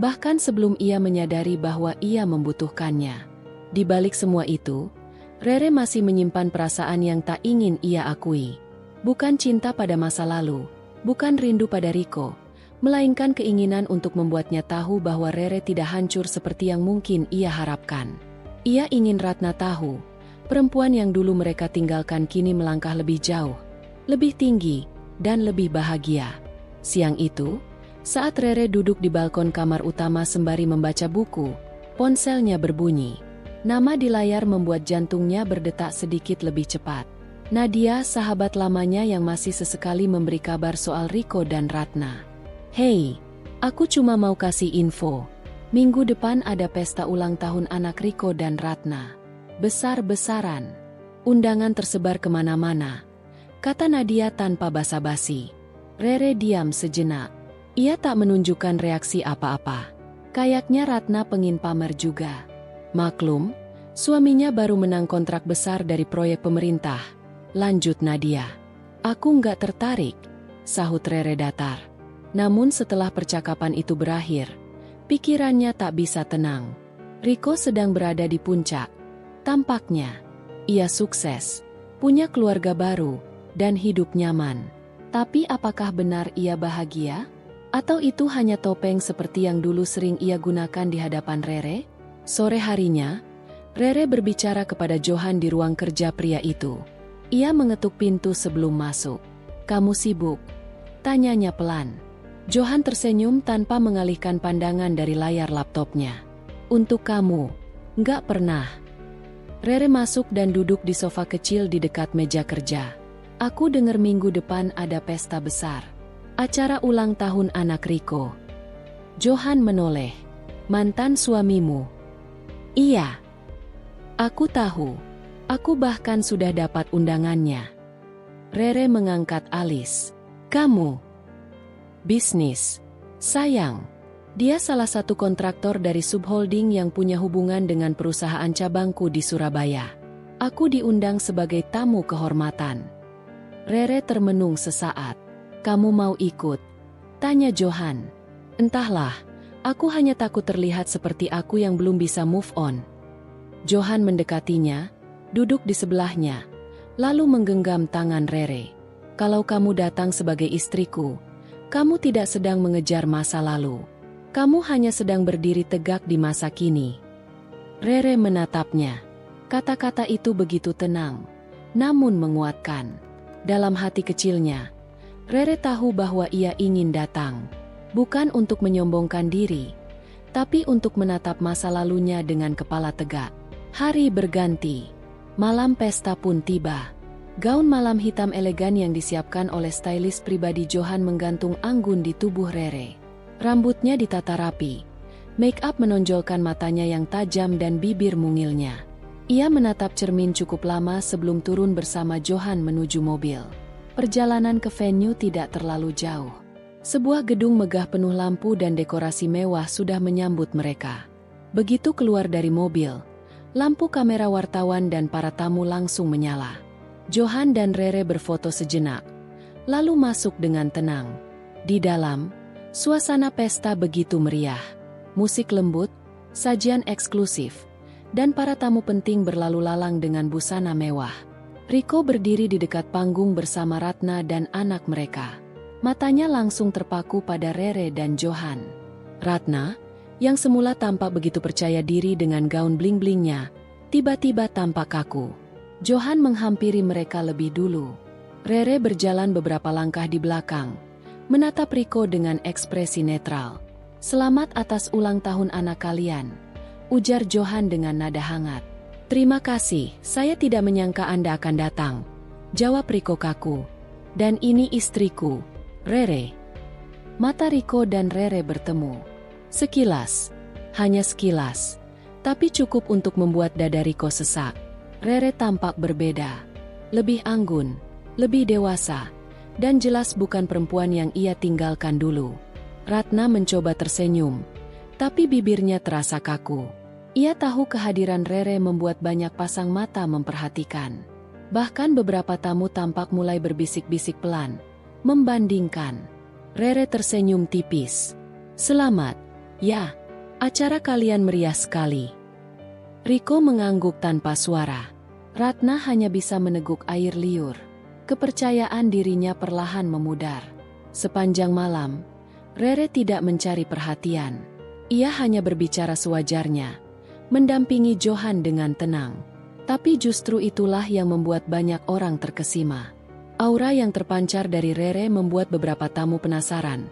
Bahkan sebelum ia menyadari bahwa ia membutuhkannya. Di balik semua itu, Rere masih menyimpan perasaan yang tak ingin ia akui. Bukan cinta pada masa lalu, bukan rindu pada Riko, melainkan keinginan untuk membuatnya tahu bahwa Rere tidak hancur seperti yang mungkin ia harapkan. Ia ingin Ratna tahu, perempuan yang dulu mereka tinggalkan kini melangkah lebih jauh, lebih tinggi, dan lebih bahagia. Siang itu, saat Rere duduk di balkon kamar utama sembari membaca buku, ponselnya berbunyi. Nama di layar membuat jantungnya berdetak sedikit lebih cepat. Nadia, sahabat lamanya yang masih sesekali memberi kabar soal Riko dan Ratna. Hei, aku cuma mau kasih info. Minggu depan ada pesta ulang tahun anak Riko dan Ratna. Besar-besaran. Undangan tersebar kemana-mana. Kata Nadia tanpa basa-basi. Rere diam sejenak. Ia tak menunjukkan reaksi apa-apa. Kayaknya Ratna pengin pamer juga. Maklum, suaminya baru menang kontrak besar dari proyek pemerintah. Lanjut Nadia. Aku nggak tertarik, sahut Rere datar. Namun setelah percakapan itu berakhir, pikirannya tak bisa tenang. Riko sedang berada di puncak. Tampaknya, ia sukses, punya keluarga baru, dan hidup nyaman. Tapi apakah benar ia bahagia? Atau itu hanya topeng seperti yang dulu sering ia gunakan di hadapan Rere? Sore harinya, Rere berbicara kepada Johan di ruang kerja pria itu. Ia mengetuk pintu sebelum masuk. Kamu sibuk? Tanyanya pelan. Johan tersenyum tanpa mengalihkan pandangan dari layar laptopnya. Untuk kamu, nggak pernah. Rere masuk dan duduk di sofa kecil di dekat meja kerja. Aku dengar minggu depan ada pesta besar. Acara ulang tahun anak Riko. Johan menoleh. Mantan suamimu? Iya. Aku tahu. Aku bahkan sudah dapat undangannya. Rere mengangkat alis. Kamu? Bisnis. Sayang. Dia salah satu kontraktor dari subholding yang punya hubungan dengan perusahaan cabangku di Surabaya. Aku diundang sebagai tamu kehormatan. Rere termenung sesaat. Kamu mau ikut? Tanya Johan. Entahlah, aku hanya takut terlihat seperti aku yang belum bisa move on. Johan mendekatinya, duduk di sebelahnya, lalu menggenggam tangan Rere. Kalau kamu datang sebagai istriku, kamu tidak sedang mengejar masa lalu. Kamu hanya sedang berdiri tegak di masa kini. Rere menatapnya. Kata-kata itu begitu tenang, namun menguatkan. Dalam hati kecilnya, Rere tahu bahwa ia ingin datang, bukan untuk menyombongkan diri, tapi untuk menatap masa lalunya dengan kepala tegak. Hari berganti, malam pesta pun tiba. Gaun malam hitam elegan yang disiapkan oleh stylist pribadi Johan menggantung anggun di tubuh Rere. Rambutnya ditata rapi, make up menonjolkan matanya yang tajam dan bibir mungilnya. Ia menatap cermin cukup lama sebelum turun bersama Johan menuju mobil. Perjalanan ke venue tidak terlalu jauh. Sebuah gedung megah penuh lampu dan dekorasi mewah sudah menyambut mereka. Begitu keluar dari mobil, lampu kamera wartawan dan para tamu langsung menyala. Johan dan Rere berfoto sejenak, lalu masuk dengan tenang. Di dalam, suasana pesta begitu meriah. Musik lembut, sajian eksklusif, dan para tamu penting berlalu lalang dengan busana mewah. Rico berdiri di dekat panggung bersama Ratna dan anak mereka. Matanya langsung terpaku pada Rere dan Johan. Ratna, yang semula tampak begitu percaya diri dengan gaun bling-blingnya, tiba-tiba tampak kaku. Johan menghampiri mereka lebih dulu. Rere berjalan beberapa langkah di belakang, menatap Rico dengan ekspresi netral. "Selamat atas ulang tahun anak kalian," ujar Johan dengan nada hangat. "Terima kasih, saya tidak menyangka Anda akan datang," jawab Rico kaku. "Dan ini istriku, Rere." Mata Rico dan Rere bertemu. Sekilas, hanya sekilas, tapi cukup untuk membuat dada Rico sesak. Rere tampak berbeda, lebih anggun, lebih dewasa, dan jelas bukan perempuan yang ia tinggalkan dulu. Ratna mencoba tersenyum, tapi bibirnya terasa kaku. Ia tahu kehadiran Rere membuat banyak pasang mata memperhatikan. Bahkan beberapa tamu tampak mulai berbisik-bisik pelan, membandingkan. Rere tersenyum tipis. "Selamat, ya, acara kalian meriah sekali." Rico mengangguk tanpa suara. Ratna hanya bisa meneguk air liur. Kepercayaan dirinya perlahan memudar. Sepanjang malam, Rere tidak mencari perhatian. Ia hanya berbicara sewajarnya, mendampingi Johan dengan tenang. Tapi justru itulah yang membuat banyak orang terkesima. Aura yang terpancar dari Rere membuat beberapa tamu penasaran,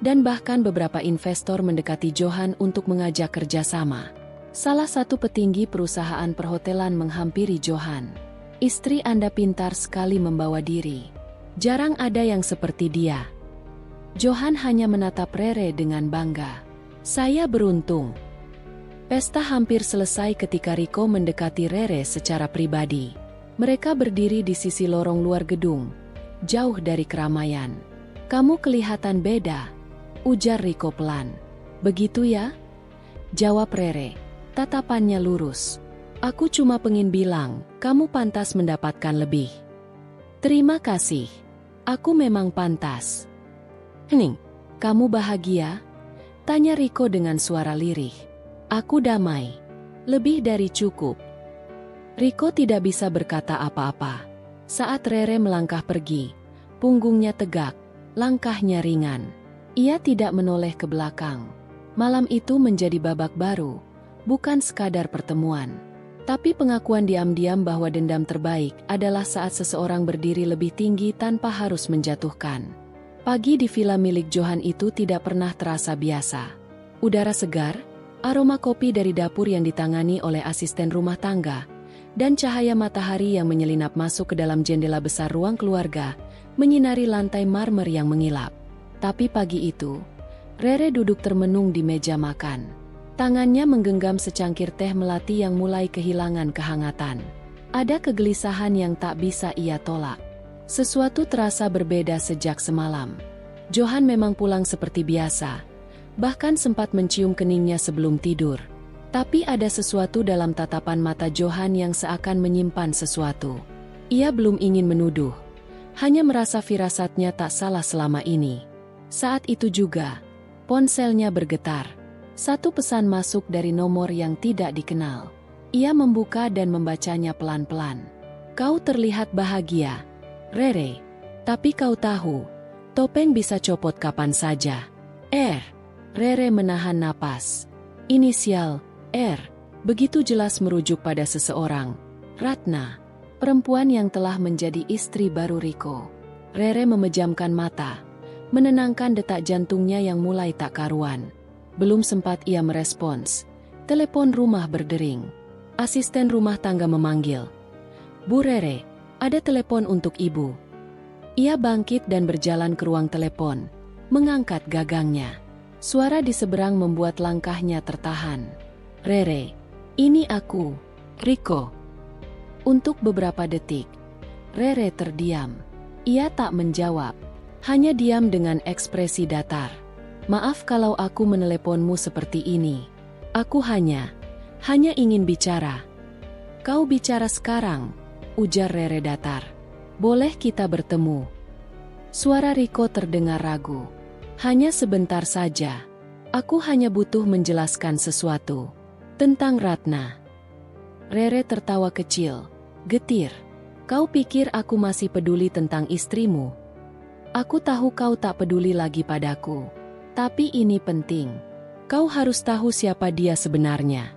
dan bahkan beberapa investor mendekati Johan untuk mengajak kerjasama. Salah satu petinggi perusahaan perhotelan menghampiri Johan. "Istri Anda pintar sekali membawa diri. Jarang ada yang seperti dia." Johan hanya menatap Rere dengan bangga. "Saya beruntung." Pesta hampir selesai ketika Rico mendekati Rere secara pribadi. Mereka berdiri di sisi lorong luar gedung, jauh dari keramaian. "Kamu kelihatan beda," ujar Rico pelan. "Begitu ya?" jawab Rere, tatapannya lurus. "Aku cuma pengen bilang, kamu pantas mendapatkan lebih." "Terima kasih. Aku memang pantas." "Kamu bahagia?" tanya Rico dengan suara lirih. "Aku damai. Lebih dari cukup." Rico tidak bisa berkata apa-apa. Saat Rere melangkah pergi, punggungnya tegak, langkahnya ringan. Ia tidak menoleh ke belakang. Malam itu menjadi babak baru, bukan sekadar pertemuan. Tapi pengakuan diam-diam bahwa dendam terbaik adalah saat seseorang berdiri lebih tinggi tanpa harus menjatuhkan. Pagi di villa milik Johan itu tidak pernah terasa biasa. Udara segar, aroma kopi dari dapur yang ditangani oleh asisten rumah tangga, dan cahaya matahari yang menyelinap masuk ke dalam jendela besar ruang keluarga, menyinari lantai marmer yang mengilap. Tapi pagi itu, Rere duduk termenung di meja makan. Tangannya menggenggam secangkir teh melati yang mulai kehilangan kehangatan. Ada kegelisahan yang tak bisa ia tolak. Sesuatu terasa berbeda sejak semalam. Johan memang pulang seperti biasa, bahkan sempat mencium keningnya sebelum tidur. Tapi ada sesuatu dalam tatapan mata Johan yang seakan menyimpan sesuatu. Ia belum ingin menuduh, hanya merasa firasatnya tak salah selama ini. Saat itu juga, ponselnya bergetar. Satu pesan masuk dari nomor yang tidak dikenal. Ia membuka dan membacanya pelan-pelan. "Kau terlihat bahagia, Rere. Tapi kau tahu, topeng bisa copot kapan saja." Rere menahan napas. Inisial R, Begitu jelas merujuk pada seseorang, Ratna, perempuan yang telah menjadi istri baru Riko. Rere memejamkan mata, menenangkan detak jantungnya yang mulai tak karuan. Belum sempat ia merespons, telepon rumah berdering. Asisten rumah tangga memanggil. "Bu Rere, ada telepon untuk ibu." Ia bangkit dan berjalan ke ruang telepon, mengangkat gagangnya. Suara di seberang membuat langkahnya tertahan. "Rere, ini aku, Riko." Untuk beberapa detik, Rere terdiam. Ia tak menjawab, hanya diam dengan ekspresi datar. "Maaf kalau aku meneleponmu seperti ini. Aku hanya ingin bicara." "Kau bicara sekarang," ujar Rere datar. "Boleh kita bertemu?" Suara Riko terdengar ragu. "Hanya sebentar saja. Aku hanya butuh menjelaskan sesuatu tentang Ratna." Rere tertawa kecil, getir. "Kau pikir aku masih peduli tentang istrimu? Aku tahu kau tak peduli lagi padaku. Tapi ini penting. Kau harus tahu siapa dia sebenarnya."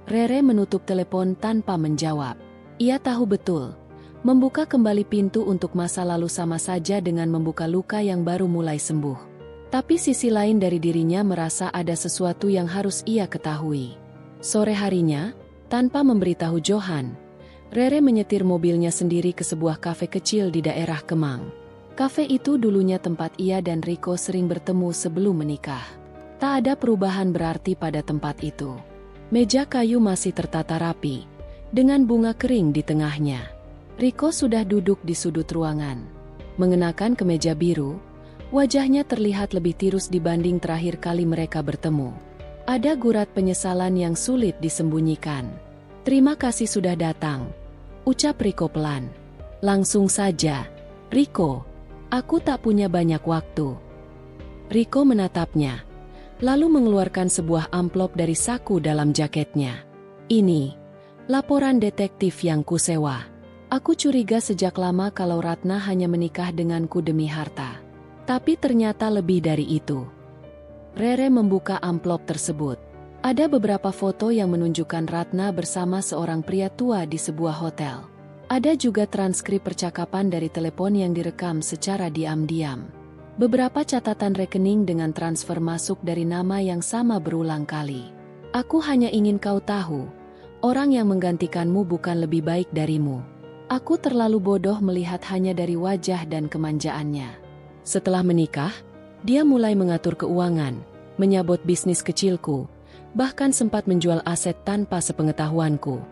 Rere menutup telepon tanpa menjawab. Ia tahu betul, membuka kembali pintu untuk masa lalu sama saja dengan membuka luka yang baru mulai sembuh. Tapi sisi lain dari dirinya merasa ada sesuatu yang harus ia ketahui. Sore harinya, tanpa memberitahu Johan, Rere menyetir mobilnya sendiri ke sebuah kafe kecil di daerah Kemang. Kafe itu dulunya tempat ia dan Riko sering bertemu sebelum menikah. Tak ada perubahan berarti pada tempat itu. Meja kayu masih tertata rapi, dengan bunga kering di tengahnya. Riko sudah duduk di sudut ruangan. Mengenakan kemeja biru, wajahnya terlihat lebih tirus dibanding terakhir kali mereka bertemu. Ada gurat penyesalan yang sulit disembunyikan. "Terima kasih sudah datang," ucap Riko pelan. "Langsung saja, Riko. Aku tak punya banyak waktu." Riko menatapnya, lalu mengeluarkan sebuah amplop dari saku dalam jaketnya. "Ini laporan detektif yang kusewa. Aku curiga sejak lama kalau Ratna hanya menikah denganku demi harta. Tapi ternyata lebih dari itu." Rere membuka amplop tersebut. Ada beberapa foto yang menunjukkan Ratna bersama seorang pria tua di sebuah hotel. Ada juga transkrip percakapan dari telepon yang direkam secara diam-diam. Beberapa catatan rekening dengan transfer masuk dari nama yang sama berulang kali. "Aku hanya ingin kau tahu, orang yang menggantikanmu bukan lebih baik darimu. Aku terlalu bodoh melihat hanya dari wajah dan kemanjaannya. Setelah menikah, dia mulai mengatur keuangan, menyabot bisnis kecilku, bahkan sempat menjual aset tanpa sepengetahuanku."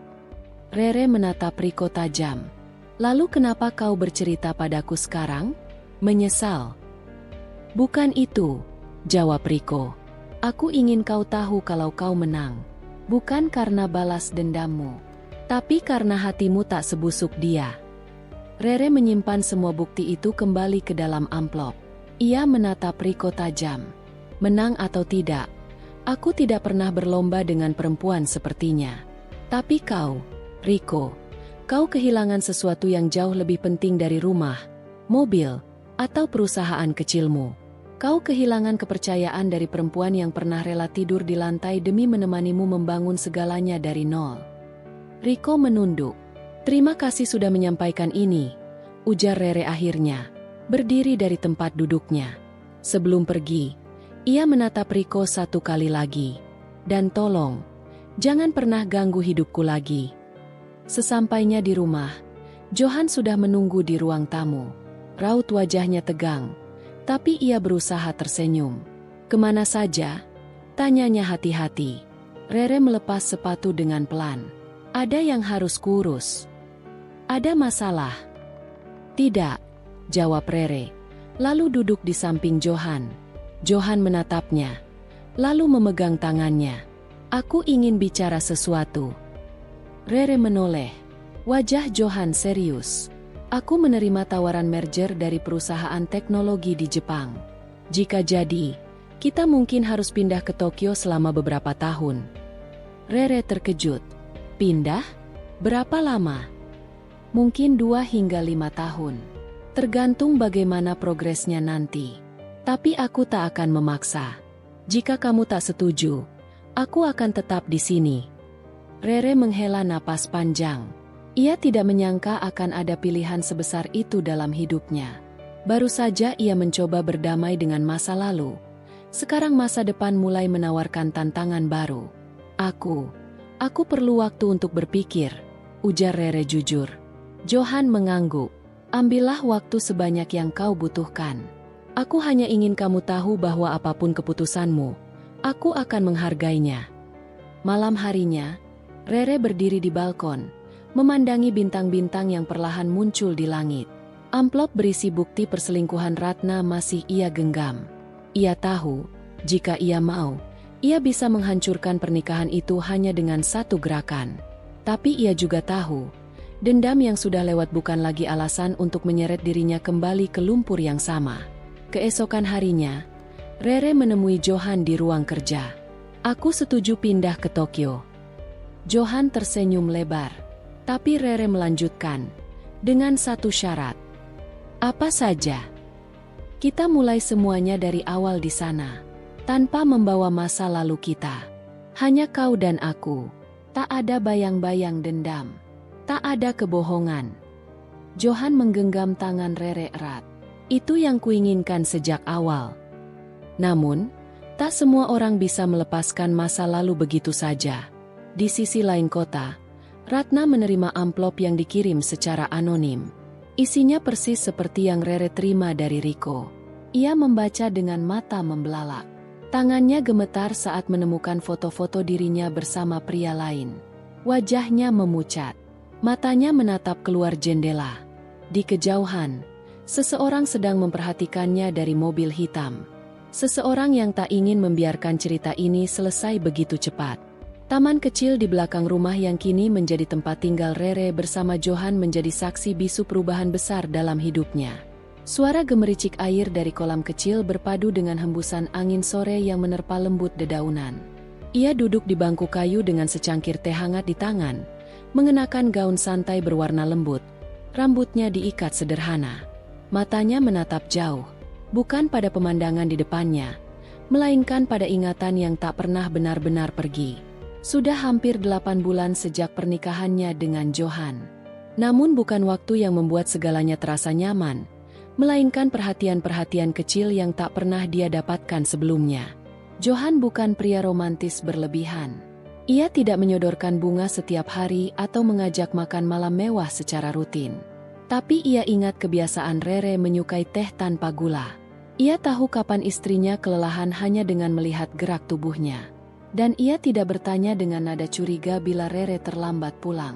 Rere menatap Riko tajam. "Lalu kenapa kau bercerita padaku sekarang? Menyesal?" "Bukan itu," jawab Riko. "Aku ingin kau tahu kalau kau menang. Bukan karena balas dendammu, tapi karena hatimu tak sebusuk dia." Rere menyimpan semua bukti itu kembali ke dalam amplop. Ia menatap Riko tajam. "Menang atau tidak, aku tidak pernah berlomba dengan perempuan sepertinya. Tapi kau, Riko, kau kehilangan sesuatu yang jauh lebih penting dari rumah, mobil, atau perusahaan kecilmu. Kau kehilangan kepercayaan dari perempuan yang pernah rela tidur di lantai demi menemanimu membangun segalanya dari nol." Riko menunduk. "Terima kasih sudah menyampaikan ini," ujar Rere akhirnya, berdiri dari tempat duduknya. Sebelum pergi, ia menatap Riko satu kali lagi. "Dan tolong, jangan pernah ganggu hidupku lagi." Sesampainya di rumah, Johan sudah menunggu di ruang tamu. Raut wajahnya tegang, tapi ia berusaha tersenyum. "Kemana saja?" tanyanya hati-hati. Rere melepas sepatu dengan pelan. "Ada yang harus kurus." "Ada masalah?" "Tidak," jawab Rere, lalu duduk di samping Johan. Johan menatapnya, lalu memegang tangannya. "Aku ingin bicara sesuatu." Rere menoleh. Wajah Johan serius. "Aku menerima tawaran merger dari perusahaan teknologi di Jepang. Jika jadi, kita mungkin harus pindah ke Tokyo selama beberapa tahun." Rere terkejut. "Pindah? Berapa lama?" "Mungkin 2 hingga 5 tahun. Tergantung bagaimana progresnya nanti. Tapi aku tak akan memaksa. Jika kamu tak setuju, aku akan tetap di sini." Rere menghela napas panjang. Ia tidak menyangka akan ada pilihan sebesar itu dalam hidupnya. Baru saja ia mencoba berdamai dengan masa lalu. Sekarang masa depan mulai menawarkan tantangan baru. Aku perlu waktu untuk berpikir, ujar Rere jujur. Johan mengangguk. Ambillah waktu sebanyak yang kau butuhkan. Aku hanya ingin kamu tahu bahwa apapun keputusanmu, aku akan menghargainya. Malam harinya, Rere berdiri di balkon, memandangi bintang-bintang yang perlahan muncul di langit. Amplop berisi bukti perselingkuhan Ratna masih ia genggam. Ia tahu, jika ia mau, ia bisa menghancurkan pernikahan itu hanya dengan satu gerakan. Tapi ia juga tahu, dendam yang sudah lewat bukan lagi alasan untuk menyeret dirinya kembali ke lumpur yang sama. Keesokan harinya, Rere menemui Johan di ruang kerja. Aku setuju pindah ke Tokyo. Johan tersenyum lebar. Tapi Rere melanjutkan, dengan satu syarat. Apa saja? Kita mulai semuanya dari awal di sana, tanpa membawa masa lalu kita. Hanya kau dan aku. Tak ada bayang-bayang dendam. Tak ada kebohongan. Johan menggenggam tangan Rere erat. Itu yang kuinginkan sejak awal. Namun, tak semua orang bisa melepaskan masa lalu begitu saja. Di sisi lain kota, Ratna menerima amplop yang dikirim secara anonim. Isinya persis seperti yang Rere terima dari Riko. Ia membaca dengan mata membelalak. Tangannya gemetar saat menemukan foto-foto dirinya bersama pria lain. Wajahnya memucat. Matanya menatap keluar jendela. Di kejauhan, seseorang sedang memperhatikannya dari mobil hitam. Seseorang yang tak ingin membiarkan cerita ini selesai begitu cepat. Taman kecil di belakang rumah yang kini menjadi tempat tinggal Rere bersama Johan menjadi saksi bisu perubahan besar dalam hidupnya. Suara gemericik air dari kolam kecil berpadu dengan hembusan angin sore yang menerpa lembut dedaunan. Ia duduk di bangku kayu dengan secangkir teh hangat di tangan, mengenakan gaun santai berwarna lembut. Rambutnya diikat sederhana. Matanya menatap jauh, bukan pada pemandangan di depannya, melainkan pada ingatan yang tak pernah benar-benar pergi. Sudah hampir 8 bulan sejak pernikahannya dengan Johan. Namun bukan waktu yang membuat segalanya terasa nyaman, melainkan perhatian-perhatian kecil yang tak pernah dia dapatkan sebelumnya. Johan bukan pria romantis berlebihan. Ia tidak menyodorkan bunga setiap hari atau mengajak makan malam mewah secara rutin. Tapi ia ingat kebiasaan Rere menyukai teh tanpa gula. Ia tahu kapan istrinya kelelahan hanya dengan melihat gerak tubuhnya. Dan ia tidak bertanya dengan nada curiga bila Rere terlambat pulang.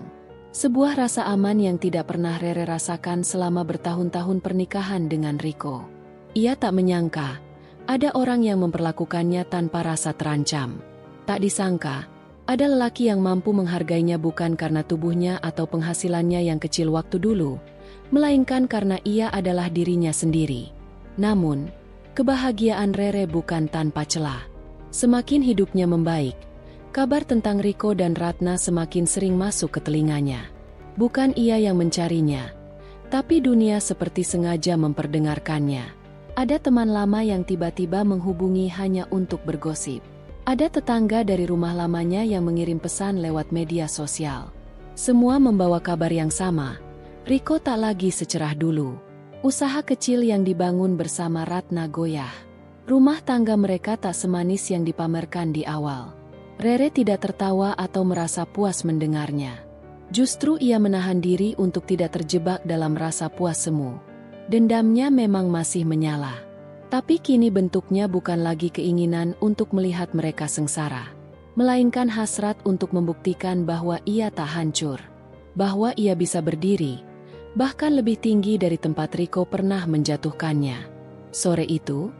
Sebuah rasa aman yang tidak pernah Rere rasakan selama bertahun-tahun pernikahan dengan Riko. Ia tak menyangka, ada orang yang memperlakukannya tanpa rasa terancam. Tak disangka, ada lelaki yang mampu menghargainya bukan karena tubuhnya atau penghasilannya yang kecil waktu dulu, melainkan karena ia adalah dirinya sendiri. Namun, kebahagiaan Rere bukan tanpa celah. Semakin hidupnya membaik, kabar tentang Riko dan Ratna semakin sering masuk ke telinganya. Bukan ia yang mencarinya, tapi dunia seperti sengaja memperdengarkannya. Ada teman lama yang tiba-tiba menghubungi hanya untuk bergosip. Ada tetangga dari rumah lamanya yang mengirim pesan lewat media sosial. Semua membawa kabar yang sama. Riko tak lagi secerah dulu. Usaha kecil yang dibangun bersama Ratna goyah. Rumah tangga mereka tak semanis yang dipamerkan di awal. Rere tidak tertawa atau merasa puas mendengarnya. Justru ia menahan diri untuk tidak terjebak dalam rasa puas semu. Dendamnya memang masih menyala. Tapi kini bentuknya bukan lagi keinginan untuk melihat mereka sengsara. Melainkan hasrat untuk membuktikan bahwa ia tak hancur. Bahwa ia bisa berdiri, bahkan lebih tinggi dari tempat Riko pernah menjatuhkannya. Sore itu,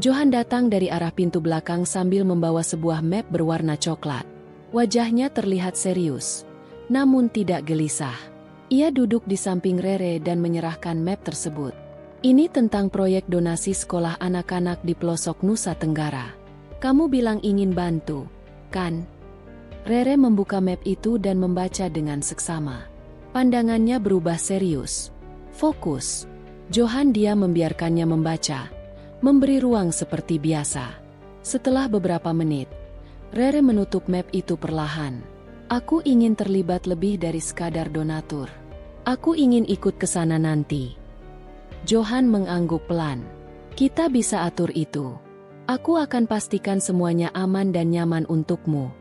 Johan datang dari arah pintu belakang sambil membawa sebuah map berwarna coklat. Wajahnya terlihat serius, namun tidak gelisah. Ia duduk di samping Rere dan menyerahkan map tersebut. Ini tentang proyek donasi sekolah anak-anak di pelosok Nusa Tenggara. Kamu bilang ingin bantu, kan? Rere membuka map itu dan membaca dengan seksama. Pandangannya berubah serius. Fokus. Johan diam membiarkannya membaca, memberi ruang seperti biasa. Setelah beberapa menit, Rere menutup map itu perlahan. Aku ingin terlibat lebih dari sekadar donatur. Aku ingin ikut ke sana nanti. Johan mengangguk pelan. Kita bisa atur itu. Aku akan pastikan semuanya aman dan nyaman untukmu.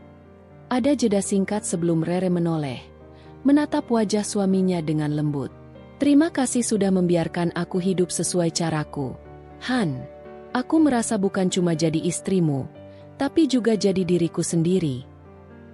Ada jeda singkat sebelum Rere menoleh, menatap wajah suaminya dengan lembut. Terima kasih sudah membiarkan aku hidup sesuai caraku. Han, aku merasa bukan cuma jadi istrimu, tapi juga jadi diriku sendiri.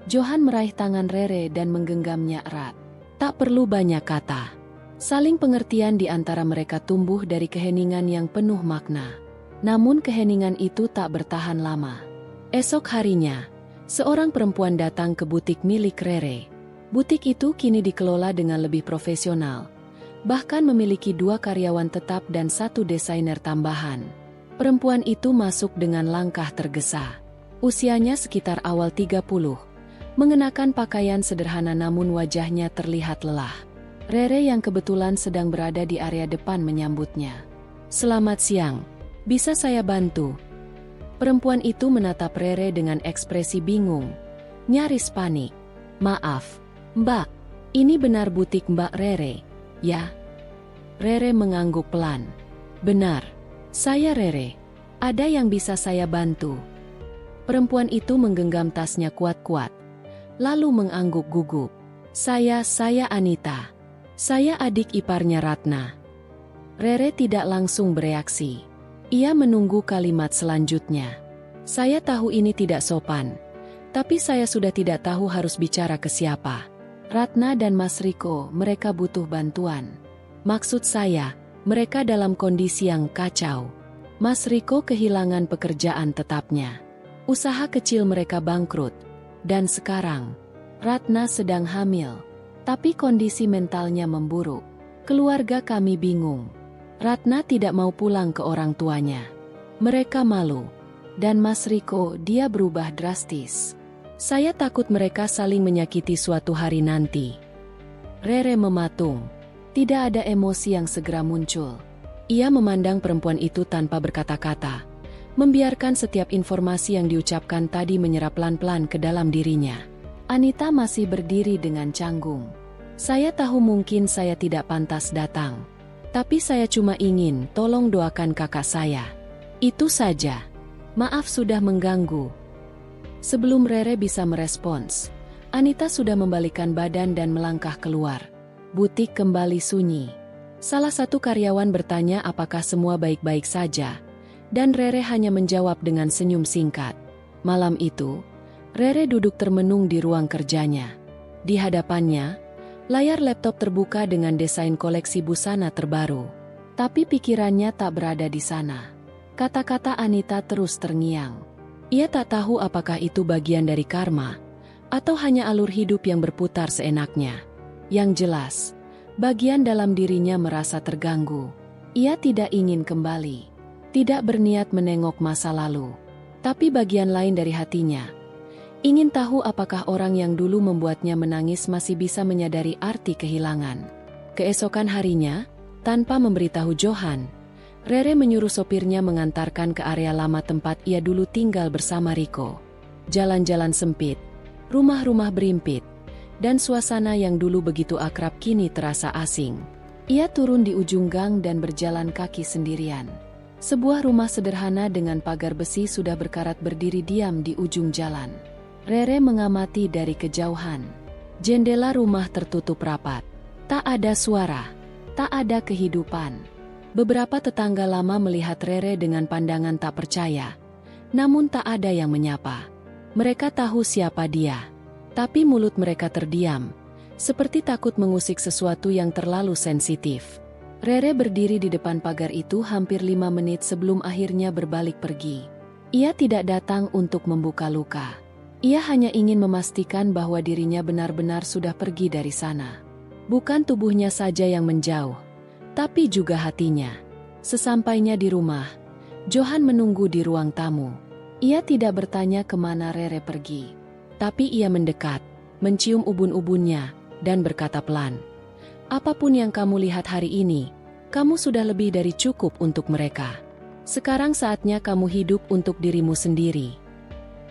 Johan meraih tangan Rere dan menggenggamnya erat. Tak perlu banyak kata. Saling pengertian di antara mereka tumbuh dari keheningan yang penuh makna. Namun keheningan itu tak bertahan lama. Esok harinya, seorang perempuan datang ke butik milik Rere. Butik itu kini dikelola dengan lebih profesional. Bahkan memiliki 2 karyawan tetap dan 1 desainer tambahan. Perempuan itu masuk dengan langkah tergesa. Usianya sekitar awal 30. Mengenakan pakaian sederhana namun wajahnya terlihat lelah. Rere yang kebetulan sedang berada di area depan menyambutnya. Selamat siang, bisa saya bantu? Perempuan itu menatap Rere dengan ekspresi bingung, nyaris panik. Maaf, Mbak, ini benar butik Mbak Rere, ya? Rere mengangguk pelan. Benar, saya Rere. Ada yang bisa saya bantu? Perempuan itu menggenggam tasnya kuat-kuat, lalu mengangguk gugup. Saya Anita. Saya adik iparnya Ratna. Rere tidak langsung bereaksi. Ia menunggu kalimat selanjutnya. Saya tahu ini tidak sopan, tapi saya sudah tidak tahu harus bicara ke siapa. Ratna dan Mas Riko, mereka butuh bantuan. Maksud saya, mereka dalam kondisi yang kacau. Mas Riko kehilangan pekerjaan tetapnya. Usaha kecil mereka bangkrut. Dan sekarang, Ratna sedang hamil. Tapi kondisi mentalnya memburuk. Keluarga kami bingung. Ratna tidak mau pulang ke orang tuanya. Mereka malu. Dan Mas Riko, dia berubah drastis. Saya takut mereka saling menyakiti suatu hari nanti. Rere mematung. Tidak ada emosi yang segera muncul. Ia memandang perempuan itu tanpa berkata-kata, membiarkan setiap informasi yang diucapkan tadi menyerap pelan-pelan ke dalam dirinya. Anita masih berdiri dengan canggung. Saya tahu mungkin saya tidak pantas datang. Tapi saya cuma ingin tolong doakan kakak saya. Itu saja. Maaf sudah mengganggu. Sebelum Rere bisa merespons, Anita sudah membalikkan badan dan melangkah keluar. Butik kembali sunyi. Salah satu karyawan bertanya apakah semua baik-baik saja, dan Rere hanya menjawab dengan senyum singkat. Malam itu, Rere duduk termenung di ruang kerjanya. Di hadapannya, layar laptop terbuka dengan desain koleksi busana terbaru. Tapi pikirannya tak berada di sana. Kata-kata Anita terus terngiang. Ia tak tahu apakah itu bagian dari karma, atau hanya alur hidup yang berputar seenaknya. Yang jelas, bagian dalam dirinya merasa terganggu. Ia tidak ingin kembali. Tidak berniat menengok masa lalu. Tapi bagian lain dari hatinya ingin tahu apakah orang yang dulu membuatnya menangis masih bisa menyadari arti kehilangan. Keesokan harinya, tanpa memberitahu Johan, Rere menyuruh sopirnya mengantarkan ke area lama tempat ia dulu tinggal bersama Riko. Jalan-jalan sempit, rumah-rumah berimpit, dan suasana yang dulu begitu akrab kini terasa asing. Ia turun di ujung gang dan berjalan kaki sendirian. Sebuah rumah sederhana dengan pagar besi sudah berkarat berdiri diam di ujung jalan. Rere mengamati dari kejauhan. Jendela rumah tertutup rapat. Tak ada suara, tak ada kehidupan. Beberapa tetangga lama melihat Rere dengan pandangan tak percaya. Namun tak ada yang menyapa. Mereka tahu siapa dia. Tapi mulut mereka terdiam, seperti takut mengusik sesuatu yang terlalu sensitif. Rere berdiri di depan pagar itu hampir 5 menit sebelum akhirnya berbalik pergi. Ia tidak datang untuk membuka luka. Ia hanya ingin memastikan bahwa dirinya benar-benar sudah pergi dari sana. Bukan tubuhnya saja yang menjauh, tapi juga hatinya. Sesampainya di rumah, Johan menunggu di ruang tamu. Ia tidak bertanya kemana Rere pergi. Tapi ia mendekat, mencium ubun-ubunnya, dan berkata pelan, "Apapun yang kamu lihat hari ini, kamu sudah lebih dari cukup untuk mereka. Sekarang saatnya kamu hidup untuk dirimu sendiri."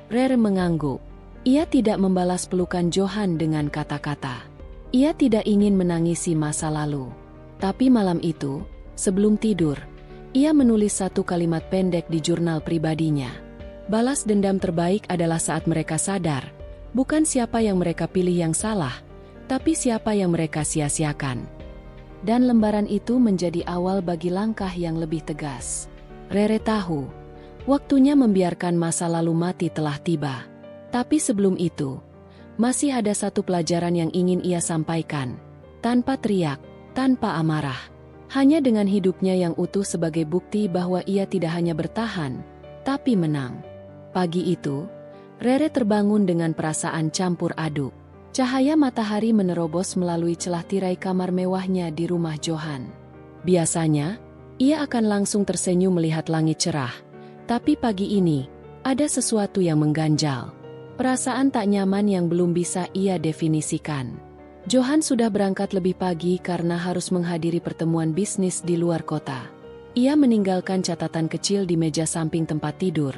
Rere mengangguk. Ia tidak membalas pelukan Johan dengan kata-kata. Ia tidak ingin menangisi masa lalu. Tapi malam itu, sebelum tidur, ia menulis satu kalimat pendek di jurnal pribadinya. Balas dendam terbaik adalah saat mereka sadar, bukan siapa yang mereka pilih yang salah, tapi siapa yang mereka sia-siakan. Dan lembaran itu menjadi awal bagi langkah yang lebih tegas. Rere tahu, waktunya membiarkan masa lalu mati telah tiba. Tapi sebelum itu, masih ada satu pelajaran yang ingin ia sampaikan. Tanpa teriak, tanpa amarah. Hanya dengan hidupnya yang utuh sebagai bukti bahwa ia tidak hanya bertahan, tapi menang. Pagi itu, Rere terbangun dengan perasaan campur aduk. Cahaya matahari menerobos melalui celah tirai kamar mewahnya di rumah Johan. Biasanya, ia akan langsung tersenyum melihat langit cerah. Tapi pagi ini, ada sesuatu yang mengganjal. Perasaan tak nyaman yang belum bisa ia definisikan. Johan sudah berangkat lebih pagi karena harus menghadiri pertemuan bisnis di luar kota. Ia meninggalkan catatan kecil di meja samping tempat tidur.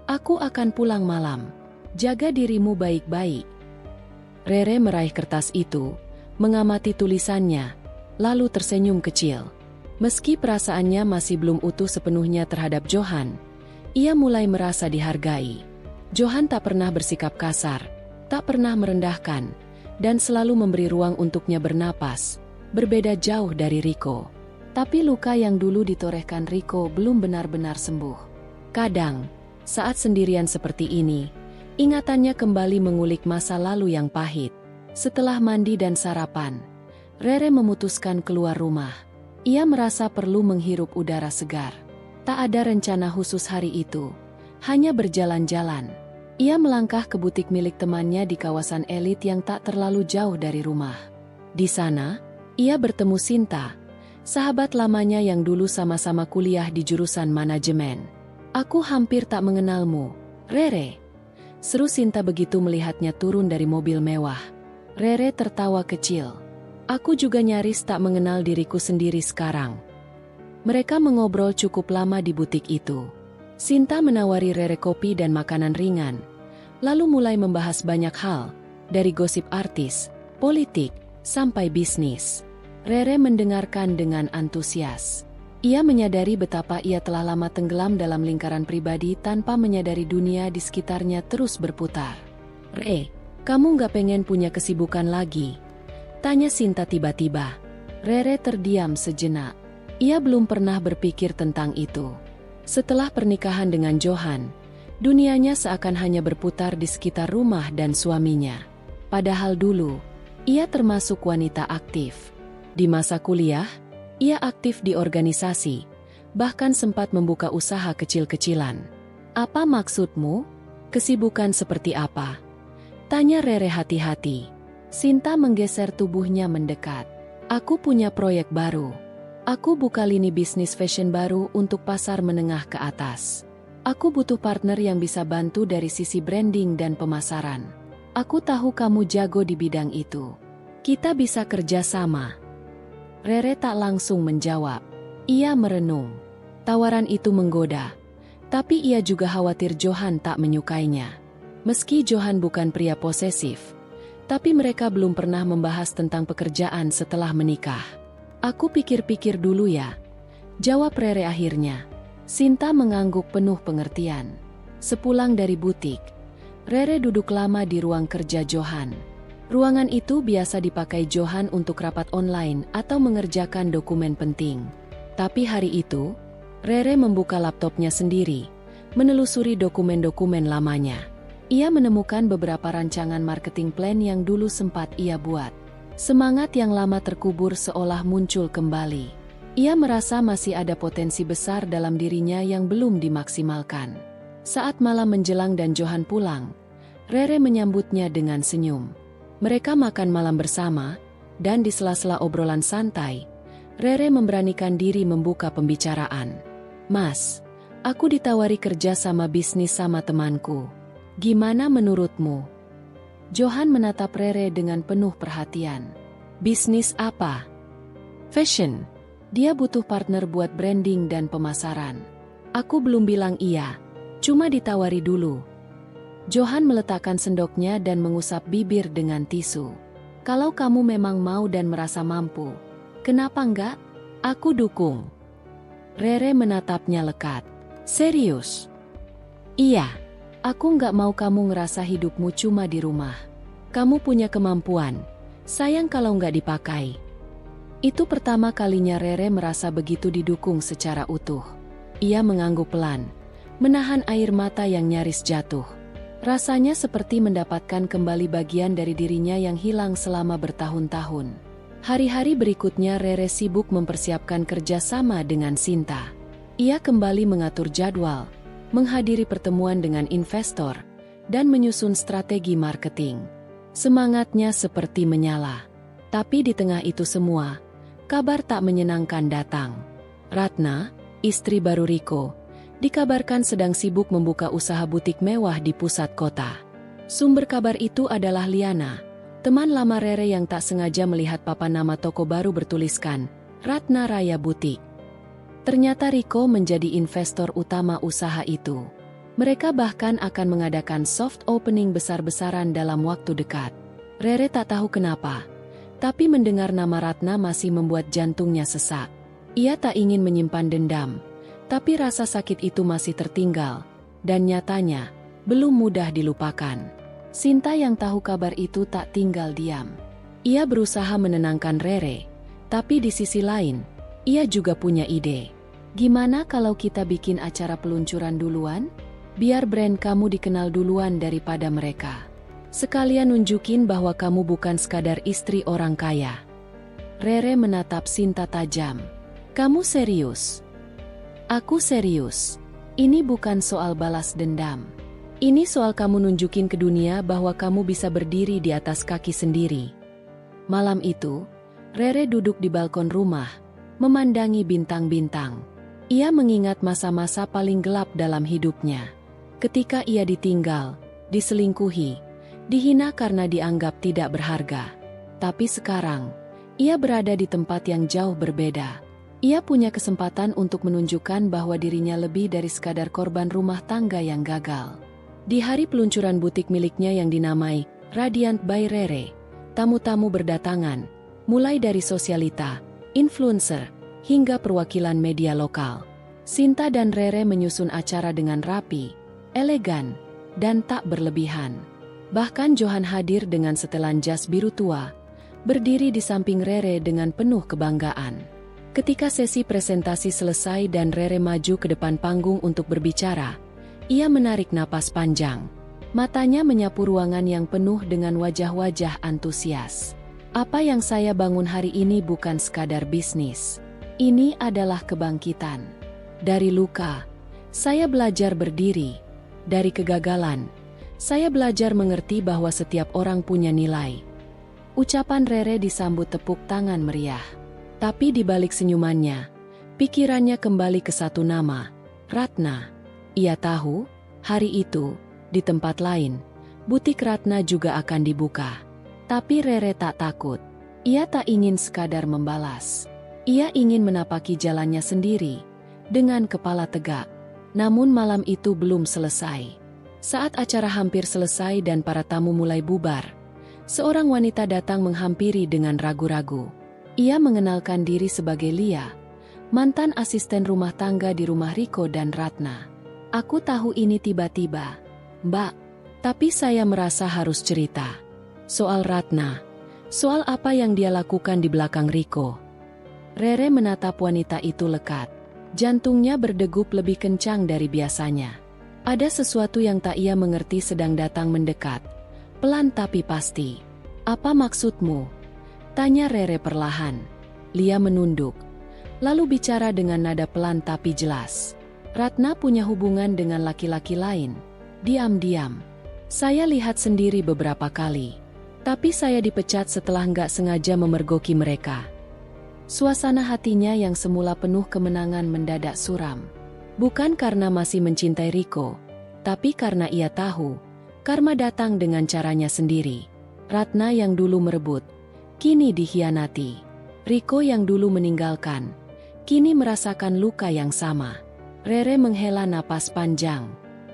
"Aku akan pulang malam. Jaga dirimu baik-baik." Rere meraih kertas itu, mengamati tulisannya, lalu tersenyum kecil. Meski perasaannya masih belum utuh sepenuhnya terhadap Johan, ia mulai merasa dihargai. Johan tak pernah bersikap kasar, tak pernah merendahkan, dan selalu memberi ruang untuknya bernapas, berbeda jauh dari Rico. Tapi luka yang dulu ditorehkan Rico belum benar-benar sembuh. Kadang, saat sendirian seperti ini, ingatannya kembali mengulik masa lalu yang pahit. Setelah mandi dan sarapan, Rere memutuskan keluar rumah. Ia merasa perlu menghirup udara segar. Tak ada rencana khusus hari itu, hanya berjalan-jalan. Ia melangkah ke butik milik temannya di kawasan elit yang tak terlalu jauh dari rumah. Di sana, ia bertemu Sinta, sahabat lamanya yang dulu sama-sama kuliah di jurusan manajemen. "Aku hampir tak mengenalmu, Rere," seru Sinta begitu melihatnya turun dari mobil mewah. Rere tertawa kecil. "Aku juga nyaris tak mengenal diriku sendiri sekarang." Mereka mengobrol cukup lama di butik itu. Sinta menawari Rere kopi dan makanan ringan, lalu mulai membahas banyak hal, dari gosip artis, politik, sampai bisnis. Rere mendengarkan dengan antusias. Ia menyadari betapa ia telah lama tenggelam dalam lingkaran pribadi tanpa menyadari dunia di sekitarnya terus berputar. "Re, kamu gak pengen punya kesibukan lagi?" tanya Sinta tiba-tiba. Rere terdiam sejenak. Ia belum pernah berpikir tentang itu. Setelah pernikahan dengan Johan, dunianya seakan hanya berputar di sekitar rumah dan suaminya. Padahal dulu, ia termasuk wanita aktif. Di masa kuliah, ia aktif di organisasi, bahkan sempat membuka usaha kecil-kecilan. "Apa maksudmu? Kesibukan seperti apa?" tanya Rere hati-hati. Sinta menggeser tubuhnya mendekat. "Aku punya proyek baru. Aku buka lini bisnis fashion baru untuk pasar menengah ke atas. Aku butuh partner yang bisa bantu dari sisi branding dan pemasaran. Aku tahu kamu jago di bidang itu. Kita bisa kerja sama." Rere tak langsung menjawab. Ia merenung. Tawaran itu menggoda. Tapi ia juga khawatir Johan tak menyukainya. Meski Johan bukan pria posesif, tapi mereka belum pernah membahas tentang pekerjaan setelah menikah. "Aku pikir-pikir dulu ya," jawab Rere akhirnya. Sinta mengangguk penuh pengertian. Sepulang dari butik, Rere duduk lama di ruang kerja Johan. Ruangan itu biasa dipakai Johan untuk rapat online atau mengerjakan dokumen penting. Tapi hari itu, Rere membuka laptopnya sendiri, menelusuri dokumen-dokumen lamanya. Ia menemukan beberapa rancangan marketing plan yang dulu sempat ia buat. Semangat yang lama terkubur seolah muncul kembali. Ia merasa masih ada potensi besar dalam dirinya yang belum dimaksimalkan. Saat malam menjelang dan Johan pulang, Rere menyambutnya dengan senyum. Mereka makan malam bersama, dan di sela-sela obrolan santai, Rere memberanikan diri membuka pembicaraan. "Mas, aku ditawari kerja sama bisnis sama temanku. Gimana menurutmu?" Johan menatap Rere dengan penuh perhatian. "Bisnis apa?" "Fashion. Dia butuh partner buat branding dan pemasaran. Aku belum bilang iya, cuma ditawari dulu." Johan meletakkan sendoknya dan mengusap bibir dengan tisu. Kalau kamu memang mau dan merasa mampu, kenapa enggak? Aku dukung. Rere menatapnya lekat. Serius? Iya. Aku enggak mau kamu ngerasa hidupmu cuma di rumah. Kamu punya kemampuan. Sayang kalau enggak dipakai. Itu pertama kalinya Rere merasa begitu didukung secara utuh. Ia mengangguk pelan, menahan air mata yang nyaris jatuh. Rasanya seperti mendapatkan kembali bagian dari dirinya yang hilang selama bertahun-tahun. Hari-hari berikutnya Rere sibuk mempersiapkan kerjasama dengan Sinta. Ia kembali mengatur jadwal, menghadiri pertemuan dengan investor, dan menyusun strategi marketing. Semangatnya seperti menyala. Tapi di tengah itu semua, kabar tak menyenangkan datang. Ratna, istri baru Riko, dikabarkan sedang sibuk membuka usaha butik mewah di pusat kota. Sumber kabar itu adalah Liana, teman lama Rere yang tak sengaja melihat papan nama toko baru bertuliskan, Ratna Raya Butik. Ternyata Riko menjadi investor utama usaha itu. Mereka bahkan akan mengadakan soft opening besar-besaran dalam waktu dekat. Rere tak tahu kenapa, tapi mendengar nama Ratna masih membuat jantungnya sesak. Ia tak ingin menyimpan dendam, tapi rasa sakit itu masih tertinggal, dan nyatanya, belum mudah dilupakan. Sinta yang tahu kabar itu tak tinggal diam. Ia berusaha menenangkan Rere, tapi di sisi lain, ia juga punya ide. Gimana kalau kita bikin acara peluncuran duluan? Biar brand kamu dikenal duluan daripada mereka. Sekalian nunjukin bahwa kamu bukan sekadar istri orang kaya. Rere menatap Sinta tajam. Kamu serius? Aku serius. Ini bukan soal balas dendam. Ini soal kamu nunjukin ke dunia bahwa kamu bisa berdiri di atas kaki sendiri. Malam itu, Rere duduk di balkon rumah, memandangi bintang-bintang. Ia mengingat masa-masa paling gelap dalam hidupnya. Ketika ia ditinggal, diselingkuhi, dihina karena dianggap tidak berharga. Tapi sekarang, ia berada di tempat yang jauh berbeda. Ia punya kesempatan untuk menunjukkan bahwa dirinya lebih dari sekadar korban rumah tangga yang gagal. Di hari peluncuran butik miliknya yang dinamai Radiant by Rere, tamu-tamu berdatangan, mulai dari sosialita, influencer, hingga perwakilan media lokal. Sinta dan Rere menyusun acara dengan rapi, elegan, dan tak berlebihan. Bahkan Johan hadir dengan setelan jas biru tua, berdiri di samping Rere dengan penuh kebanggaan. Ketika sesi presentasi selesai dan Rere maju ke depan panggung untuk berbicara, ia menarik napas panjang. Matanya menyapu ruangan yang penuh dengan wajah-wajah antusias. Apa yang saya bangun hari ini bukan sekadar bisnis. Ini adalah kebangkitan. Dari luka, saya belajar berdiri. Dari kegagalan, saya belajar mengerti bahwa setiap orang punya nilai. Ucapan Rere disambut tepuk tangan meriah. Tapi di balik senyumannya, pikirannya kembali ke satu nama, Ratna. Ia tahu, hari itu, di tempat lain, butik Ratna juga akan dibuka. Tapi Rere tak takut. Ia tak ingin sekadar membalas. Ia ingin menapaki jalannya sendiri, dengan kepala tegak. Namun malam itu belum selesai. Saat acara hampir selesai dan para tamu mulai bubar, seorang wanita datang menghampiri dengan ragu-ragu. Ia mengenalkan diri sebagai Lia, mantan asisten rumah tangga di rumah Riko dan Ratna. Aku tahu ini tiba-tiba, Mbak, tapi saya merasa harus cerita. Soal Ratna, soal apa yang dia lakukan di belakang Riko. Rere menatap wanita itu lekat. Jantungnya berdegup lebih kencang dari biasanya. Ada sesuatu yang tak ia mengerti sedang datang mendekat. Pelan tapi pasti. Apa maksudmu? Tanya Rere perlahan. Lia menunduk. Lalu bicara dengan nada pelan tapi jelas. Ratna punya hubungan dengan laki-laki lain. Diam-diam. Saya lihat sendiri beberapa kali. Tapi saya dipecat setelah nggak sengaja memergoki mereka. Suasana hatinya yang semula penuh kemenangan mendadak suram. Bukan karena masih mencintai Riko, tapi karena ia tahu, karma datang dengan caranya sendiri. Ratna yang dulu merebut, kini dikhianati. Riko yang dulu meninggalkan, kini merasakan luka yang sama. Rere menghela napas panjang.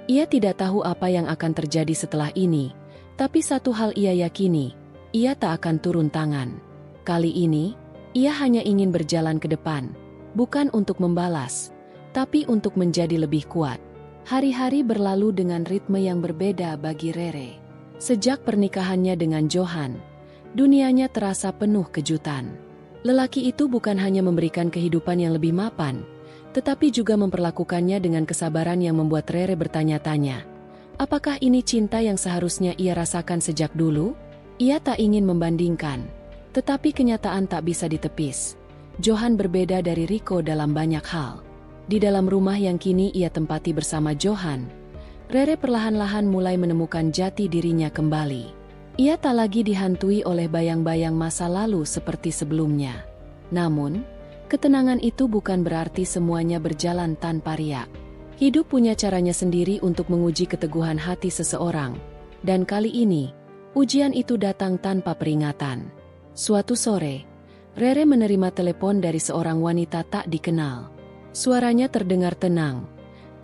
Ia tidak tahu apa yang akan terjadi setelah ini, tapi satu hal ia yakini, ia tak akan turun tangan. Kali ini, ia hanya ingin berjalan ke depan, bukan untuk membalas, tapi untuk menjadi lebih kuat. Hari-hari berlalu dengan ritme yang berbeda bagi Rere. Sejak pernikahannya dengan Johan, dunianya terasa penuh kejutan. Lelaki itu bukan hanya memberikan kehidupan yang lebih mapan, tetapi juga memperlakukannya dengan kesabaran yang membuat Rere bertanya-tanya. Apakah ini cinta yang seharusnya ia rasakan sejak dulu? Ia tak ingin membandingkan, tetapi kenyataan tak bisa ditepis. Johan berbeda dari Rico dalam banyak hal. Di dalam rumah yang kini ia tempati bersama Johan, Rere perlahan-lahan mulai menemukan jati dirinya kembali. Ia tak lagi dihantui oleh bayang-bayang masa lalu seperti sebelumnya. Namun, ketenangan itu bukan berarti semuanya berjalan tanpa riak. Hidup punya caranya sendiri untuk menguji keteguhan hati seseorang, dan kali ini, ujian itu datang tanpa peringatan. Suatu sore, Rere menerima telepon dari seorang wanita tak dikenal. Suaranya terdengar tenang,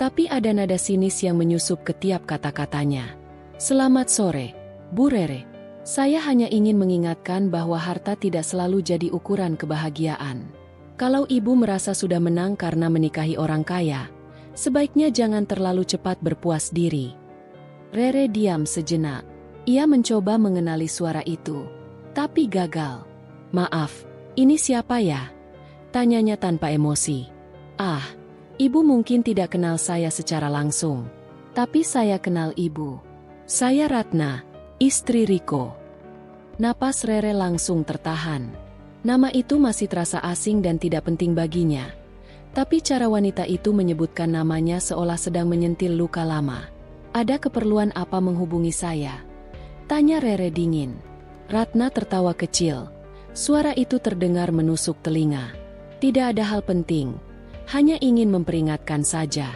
tapi ada nada sinis yang menyusup ke tiap kata-katanya. "Selamat sore, Bu Rere. Saya hanya ingin mengingatkan bahwa harta tidak selalu jadi ukuran kebahagiaan. Kalau Ibu merasa sudah menang karena menikahi orang kaya, sebaiknya jangan terlalu cepat berpuas diri." Rere diam sejenak. Ia mencoba mengenali suara itu, tapi gagal. "Maaf, ini siapa ya?" tanyanya tanpa emosi. "Ah, Ibu mungkin tidak kenal saya secara langsung, tapi saya kenal Ibu. Saya Ratna, istri Rico." Napas Rere langsung tertahan. Nama itu masih terasa asing dan tidak penting baginya. Tapi cara wanita itu menyebutkan namanya seolah sedang menyentil luka lama. "Ada keperluan apa menghubungi saya?" tanya Rere dingin. Ratna tertawa kecil. Suara itu terdengar menusuk telinga. "Tidak ada hal penting. Hanya ingin memperingatkan saja.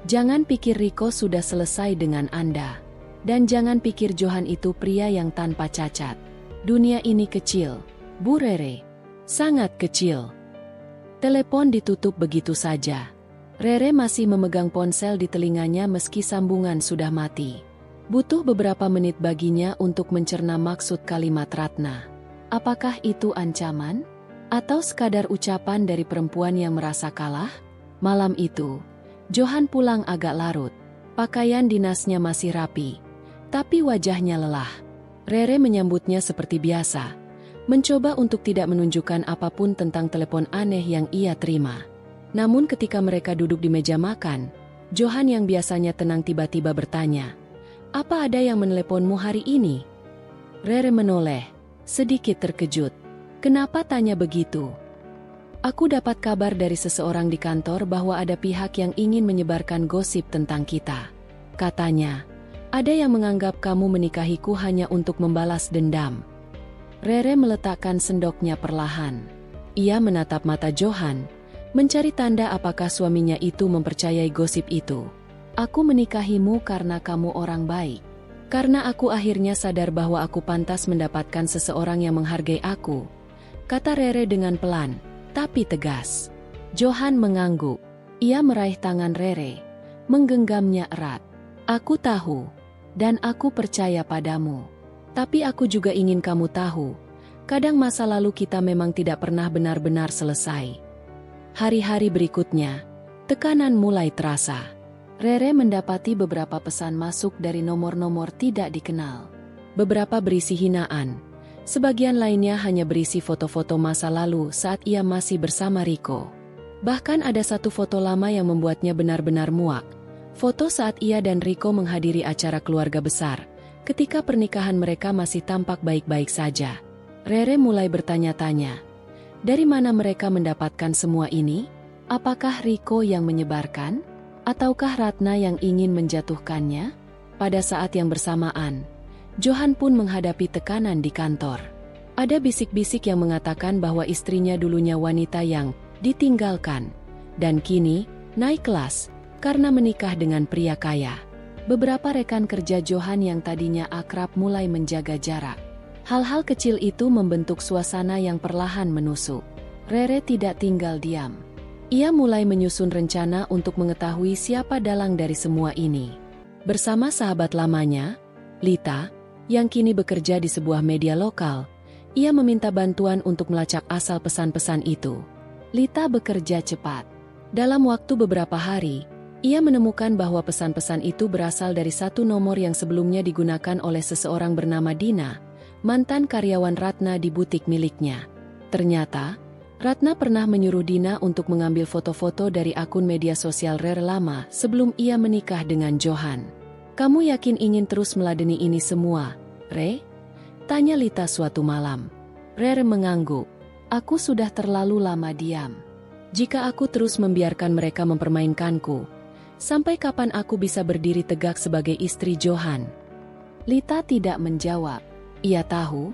Jangan pikir Rico sudah selesai dengan Anda. Dan jangan pikir Johan itu pria yang tanpa cacat. Dunia ini kecil, Bu Rere. Sangat kecil." Telepon ditutup begitu saja. Rere masih memegang ponsel di telinganya meski sambungan sudah mati. Butuh beberapa menit baginya untuk mencerna maksud kalimat Ratna. Apakah itu ancaman? Atau sekadar ucapan dari perempuan yang merasa kalah? Malam itu, Johan pulang agak larut. Pakaian dinasnya masih rapi, tapi wajahnya lelah. Rere menyambutnya seperti biasa, mencoba untuk tidak menunjukkan apapun tentang telepon aneh yang ia terima. Namun ketika mereka duduk di meja makan, Johan yang biasanya tenang tiba-tiba bertanya, "Apa ada yang meneleponmu hari ini?" Rere menoleh, sedikit terkejut. "Kenapa tanya begitu?" "Aku dapat kabar dari seseorang di kantor bahwa ada pihak yang ingin menyebarkan gosip tentang kita. Katanya, ada yang menganggap kamu menikahiku hanya untuk membalas dendam." Rere meletakkan sendoknya perlahan. Ia menatap mata Johan, mencari tanda apakah suaminya itu mempercayai gosip itu. "Aku menikahimu karena kamu orang baik. Karena aku akhirnya sadar bahwa aku pantas mendapatkan seseorang yang menghargai aku," kata Rere dengan pelan, tapi tegas. Johan mengangguk. Ia meraih tangan Rere, menggenggamnya erat. "Aku tahu, dan aku percaya padamu. Tapi aku juga ingin kamu tahu, kadang masa lalu kita memang tidak pernah benar-benar selesai." Hari-hari berikutnya, tekanan mulai terasa. Rere mendapati beberapa pesan masuk dari nomor-nomor tidak dikenal. Beberapa berisi hinaan. Sebagian lainnya hanya berisi foto-foto masa lalu saat ia masih bersama Rico. Bahkan ada satu foto lama yang membuatnya benar-benar muak. Foto saat ia dan Rico menghadiri acara keluarga besar, ketika pernikahan mereka masih tampak baik-baik saja. Rere mulai bertanya-tanya, dari mana mereka mendapatkan semua ini? Apakah Rico yang menyebarkan? Ataukah Ratna yang ingin menjatuhkannya? Pada saat yang bersamaan, Johan pun menghadapi tekanan di kantor. Ada bisik-bisik yang mengatakan bahwa istrinya dulunya wanita yang ditinggalkan, dan kini naik kelas karena menikah dengan pria kaya. Beberapa rekan kerja Johan yang tadinya akrab mulai menjaga jarak. Hal-hal kecil itu membentuk suasana yang perlahan menusuk. Rere tidak tinggal diam. Ia mulai menyusun rencana untuk mengetahui siapa dalang dari semua ini. Bersama sahabat lamanya, Lita, yang kini bekerja di sebuah media lokal, ia meminta bantuan untuk melacak asal pesan-pesan itu. Lita bekerja cepat. Dalam waktu beberapa hari, ia menemukan bahwa pesan-pesan itu berasal dari satu nomor yang sebelumnya digunakan oleh seseorang bernama Dina, mantan karyawan Ratna di butik miliknya. Ternyata, Ratna pernah menyuruh Dina untuk mengambil foto-foto dari akun media sosial Rere lama sebelum ia menikah dengan Johan. "Kamu yakin ingin terus meladeni ini semua, Re?" tanya Lita suatu malam. Rere mengangguk. "Aku sudah terlalu lama diam. Jika aku terus membiarkan mereka mempermainkanku, sampai kapan aku bisa berdiri tegak sebagai istri Johan?" Lita tidak menjawab. Ia tahu,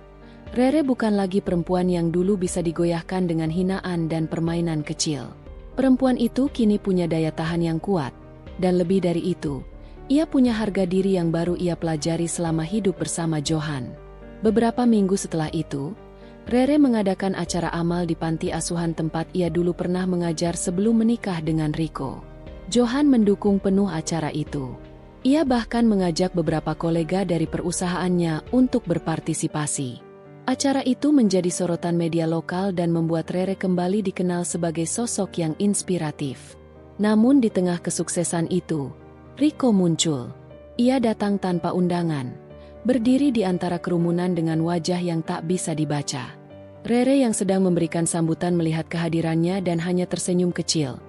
Rere bukan lagi perempuan yang dulu bisa digoyahkan dengan hinaan dan permainan kecil. Perempuan itu kini punya daya tahan yang kuat, dan lebih dari itu, ia punya harga diri yang baru ia pelajari selama hidup bersama Johan. Beberapa minggu setelah itu, Rere mengadakan acara amal di panti asuhan tempat ia dulu pernah mengajar sebelum menikah dengan Riko. Johan mendukung penuh acara itu. Ia bahkan mengajak beberapa kolega dari perusahaannya untuk berpartisipasi. Acara itu menjadi sorotan media lokal dan membuat Rere kembali dikenal sebagai sosok yang inspiratif. Namun di tengah kesuksesan itu, Riko muncul. Ia datang tanpa undangan, berdiri di antara kerumunan dengan wajah yang tak bisa dibaca. Rere yang sedang memberikan sambutan melihat kehadirannya dan hanya tersenyum kecil,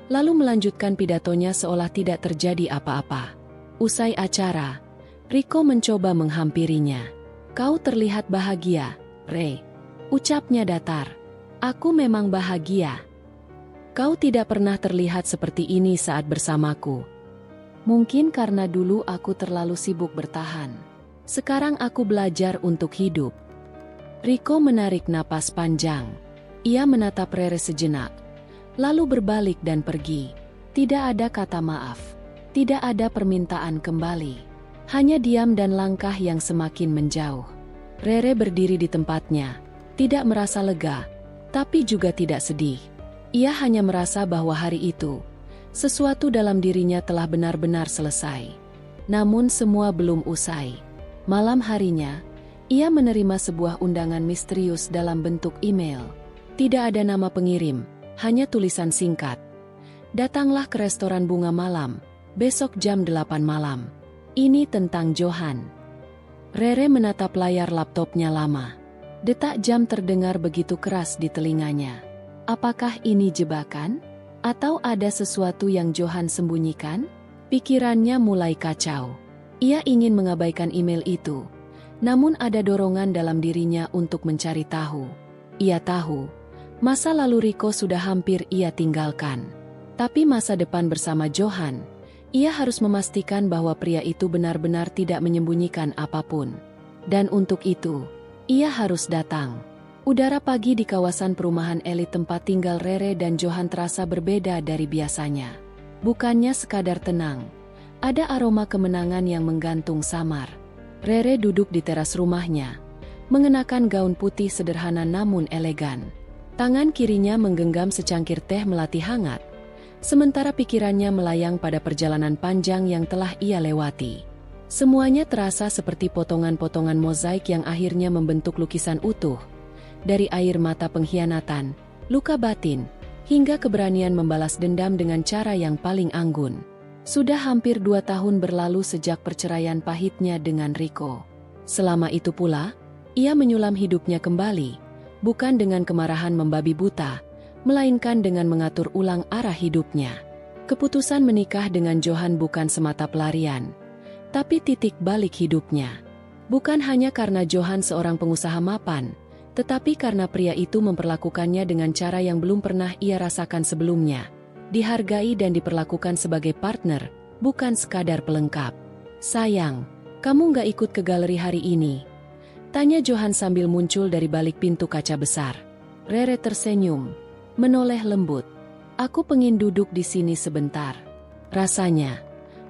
lalu melanjutkan pidatonya seolah tidak terjadi apa-apa. Usai acara, Riko mencoba menghampirinya. "Kau terlihat bahagia, Re," ucapnya datar. "Aku memang bahagia. Kau tidak pernah terlihat seperti ini saat bersamaku. Mungkin karena dulu aku terlalu sibuk bertahan. Sekarang aku belajar untuk hidup." Riko menarik napas panjang. Ia menatap Rere sejenak, lalu berbalik dan pergi. Tidak ada kata maaf. Tidak ada permintaan kembali. Hanya diam dan langkah yang semakin menjauh. Rere berdiri di tempatnya, tidak merasa lega, tapi juga tidak sedih. Ia hanya merasa bahwa hari itu, sesuatu dalam dirinya telah benar-benar selesai. Namun semua belum usai. Malam harinya, ia menerima sebuah undangan misterius dalam bentuk email. Tidak ada nama pengirim, hanya tulisan singkat. "Datanglah ke restoran bunga malam, besok jam 8 malam. Ini tentang Johan." Rere menatap layar laptopnya lama. Detak jam terdengar begitu keras di telinganya. Apakah ini jebakan? Atau ada sesuatu yang Johan sembunyikan? Pikirannya mulai kacau. Ia ingin mengabaikan email itu, namun ada dorongan dalam dirinya untuk mencari tahu. Ia tahu, masa lalu Riko sudah hampir ia tinggalkan. Tapi masa depan bersama Johan, ia harus memastikan bahwa pria itu benar-benar tidak menyembunyikan apapun. Dan untuk itu, ia harus datang. Udara pagi di kawasan perumahan elit tempat tinggal Rere dan Johan terasa berbeda dari biasanya. Bukannya sekadar tenang, ada aroma kemenangan yang menggantung samar. Rere duduk di teras rumahnya, mengenakan gaun putih sederhana namun elegan. Tangan kirinya menggenggam secangkir teh melati hangat, sementara pikirannya melayang pada perjalanan panjang yang telah ia lewati. Semuanya terasa seperti potongan-potongan mozaik yang akhirnya membentuk lukisan utuh. Dari air mata pengkhianatan, luka batin, hingga keberanian membalas dendam dengan cara yang paling anggun. Sudah hampir 2 tahun berlalu sejak perceraian pahitnya dengan Riko. Selama itu pula, ia menyulam hidupnya kembali, bukan dengan kemarahan membabi buta, melainkan dengan mengatur ulang arah hidupnya. Keputusan menikah dengan Johan bukan semata pelarian, tapi titik balik hidupnya. Bukan hanya karena Johan seorang pengusaha mapan, tetapi karena pria itu memperlakukannya dengan cara yang belum pernah ia rasakan sebelumnya. Dihargai dan diperlakukan sebagai partner, bukan sekadar pelengkap. "Sayang, kamu nggak ikut ke galeri hari ini?" tanya Johan sambil muncul dari balik pintu kaca besar. Rere tersenyum, menoleh lembut. "Aku pengin duduk di sini sebentar. Rasanya,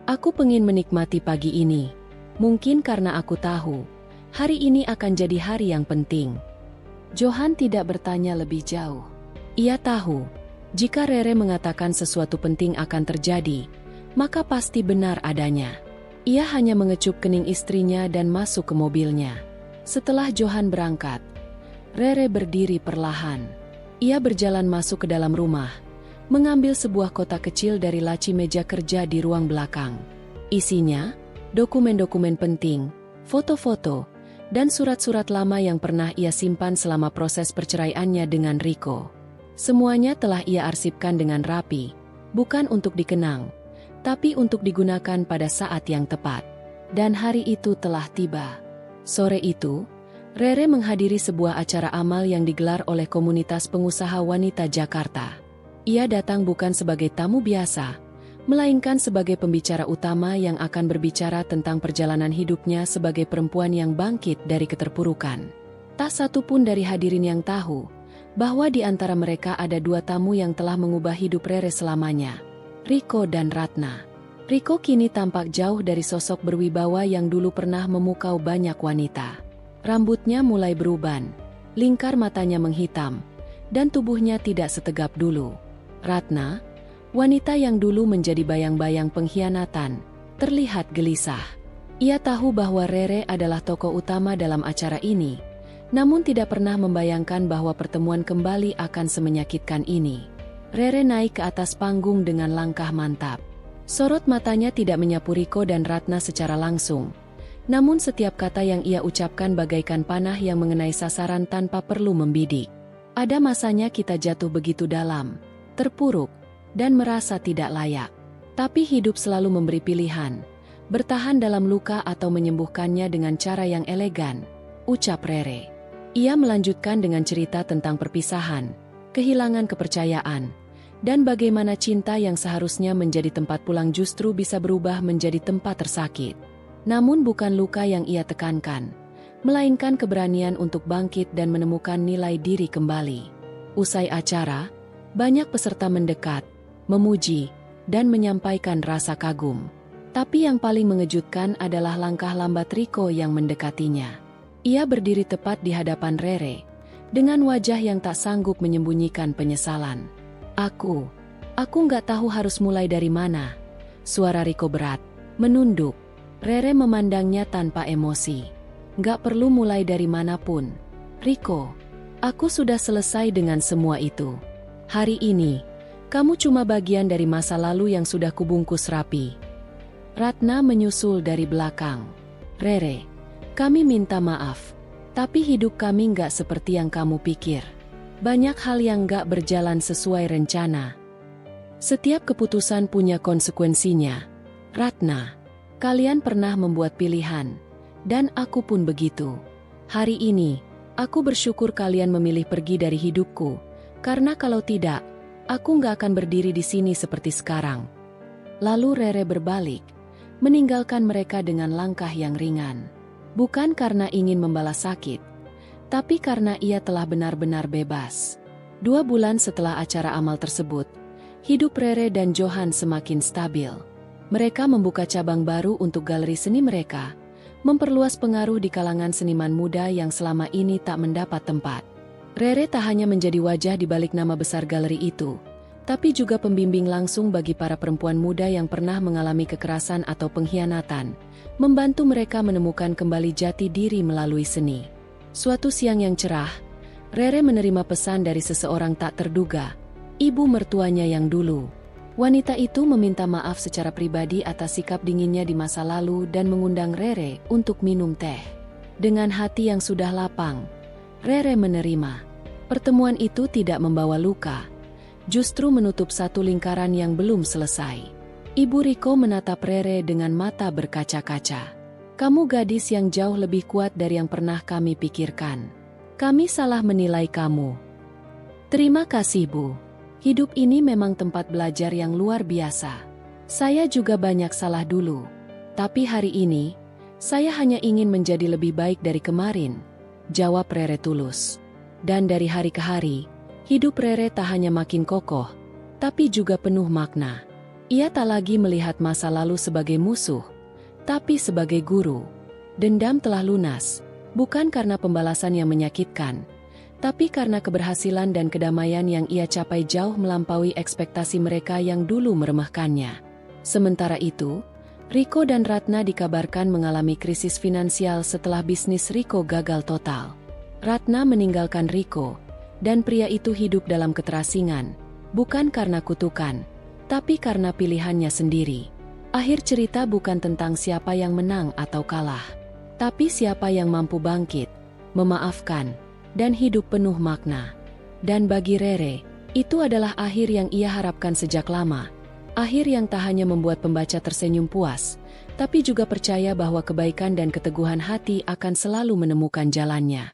aku pengin menikmati pagi ini. Mungkin karena aku tahu, hari ini akan jadi hari yang penting." Johan tidak bertanya lebih jauh. Ia tahu, jika Rere mengatakan sesuatu penting akan terjadi, maka pasti benar adanya. Ia hanya mengecup kening istrinya dan masuk ke mobilnya. Setelah Johan berangkat, Rere berdiri perlahan. Ia berjalan masuk ke dalam rumah, mengambil sebuah kotak kecil dari laci meja kerja di ruang belakang. Isinya, dokumen-dokumen penting, foto-foto, dan surat-surat lama yang pernah ia simpan selama proses perceraiannya dengan Riko. Semuanya telah ia arsipkan dengan rapi, bukan untuk dikenang, tapi untuk digunakan pada saat yang tepat. Dan hari itu telah tiba. Sore itu, Rere menghadiri sebuah acara amal yang digelar oleh komunitas pengusaha wanita Jakarta. Ia datang bukan sebagai tamu biasa, melainkan sebagai pembicara utama yang akan berbicara tentang perjalanan hidupnya sebagai perempuan yang bangkit dari keterpurukan. Tak satu pun dari hadirin yang tahu bahwa di antara mereka ada dua tamu yang telah mengubah hidup Rere selamanya, Riko dan Ratna. Riko kini tampak jauh dari sosok berwibawa yang dulu pernah memukau banyak wanita. Rambutnya mulai beruban, lingkar matanya menghitam, dan tubuhnya tidak setegap dulu. Ratna, wanita yang dulu menjadi bayang-bayang pengkhianatan, terlihat gelisah. Ia tahu bahwa Rere adalah tokoh utama dalam acara ini, namun tidak pernah membayangkan bahwa pertemuan kembali akan semenyakitkan ini. Rere naik ke atas panggung dengan langkah mantap. Sorot matanya tidak menyapu Riko dan Ratna secara langsung, namun setiap kata yang ia ucapkan bagaikan panah yang mengenai sasaran tanpa perlu membidik. Ada masanya kita jatuh begitu dalam, terpuruk, dan merasa tidak layak. Tapi hidup selalu memberi pilihan, bertahan dalam luka atau menyembuhkannya dengan cara yang elegan, ucap Rere. Ia melanjutkan dengan cerita tentang perpisahan, kehilangan kepercayaan, dan bagaimana cinta yang seharusnya menjadi tempat pulang justru bisa berubah menjadi tempat tersakit. Namun bukan luka yang ia tekankan, melainkan keberanian untuk bangkit dan menemukan nilai diri kembali. Usai acara, banyak peserta mendekat, memuji, dan menyampaikan rasa kagum. Tapi yang paling mengejutkan adalah langkah lambat Riko yang mendekatinya. Ia berdiri tepat di hadapan Rere, dengan wajah yang tak sanggup menyembunyikan penyesalan. Aku nggak tahu harus mulai dari mana. Suara Riko berat, menunduk. Rere memandangnya tanpa emosi. Nggak perlu mulai dari manapun. Riko, aku sudah selesai dengan semua itu. Hari ini, kamu cuma bagian dari masa lalu yang sudah kubungkus rapi. Ratna menyusul dari belakang. Rere, kami minta maaf, tapi hidup kami nggak seperti yang kamu pikir. Banyak hal yang nggak berjalan sesuai rencana. Setiap keputusan punya konsekuensinya. Ratna, kalian pernah membuat pilihan, dan aku pun begitu. Hari ini, aku bersyukur kalian memilih pergi dari hidupku, karena kalau tidak, aku nggak akan berdiri di sini seperti sekarang. Lalu Rere berbalik, meninggalkan mereka dengan langkah yang ringan. Bukan karena ingin membalas sakit, tapi karena ia telah benar-benar bebas. 2 bulan setelah acara amal tersebut, hidup Rere dan Johan semakin stabil. Mereka membuka cabang baru untuk galeri seni mereka, memperluas pengaruh di kalangan seniman muda yang selama ini tak mendapat tempat. Rere tak hanya menjadi wajah di balik nama besar galeri itu, tapi juga pembimbing langsung bagi para perempuan muda yang pernah mengalami kekerasan atau pengkhianatan, membantu mereka menemukan kembali jati diri melalui seni. Suatu siang yang cerah, Rere menerima pesan dari seseorang tak terduga, ibu mertuanya yang dulu. Wanita itu meminta maaf secara pribadi atas sikap dinginnya di masa lalu dan mengundang Rere untuk minum teh. Dengan hati yang sudah lapang, Rere menerima. Pertemuan itu tidak membawa luka, justru menutup satu lingkaran yang belum selesai. Ibu Riko menatap Rere dengan mata berkaca-kaca. Kamu gadis yang jauh lebih kuat dari yang pernah kami pikirkan. Kami salah menilai kamu. Terima kasih, Bu. Hidup ini memang tempat belajar yang luar biasa. Saya juga banyak salah dulu. Tapi hari ini, saya hanya ingin menjadi lebih baik dari kemarin, jawab Rere tulus. Dan dari hari ke hari, hidup Rere tak hanya makin kokoh, tapi juga penuh makna. Ia tak lagi melihat masa lalu sebagai musuh, tapi sebagai guru. Dendam telah lunas, bukan karena pembalasan yang menyakitkan, tapi karena keberhasilan dan kedamaian yang ia capai jauh melampaui ekspektasi mereka yang dulu meremehkannya. Sementara itu, Riko dan Ratna dikabarkan mengalami krisis finansial setelah bisnis Riko gagal total. Ratna meninggalkan Riko, dan pria itu hidup dalam keterasingan, bukan karena kutukan, tapi karena pilihannya sendiri. Akhir cerita bukan tentang siapa yang menang atau kalah, tapi siapa yang mampu bangkit, memaafkan, dan hidup penuh makna. Dan bagi Rere, itu adalah akhir yang ia harapkan sejak lama. Akhir yang tak hanya membuat pembaca tersenyum puas, tapi juga percaya bahwa kebaikan dan keteguhan hati akan selalu menemukan jalannya.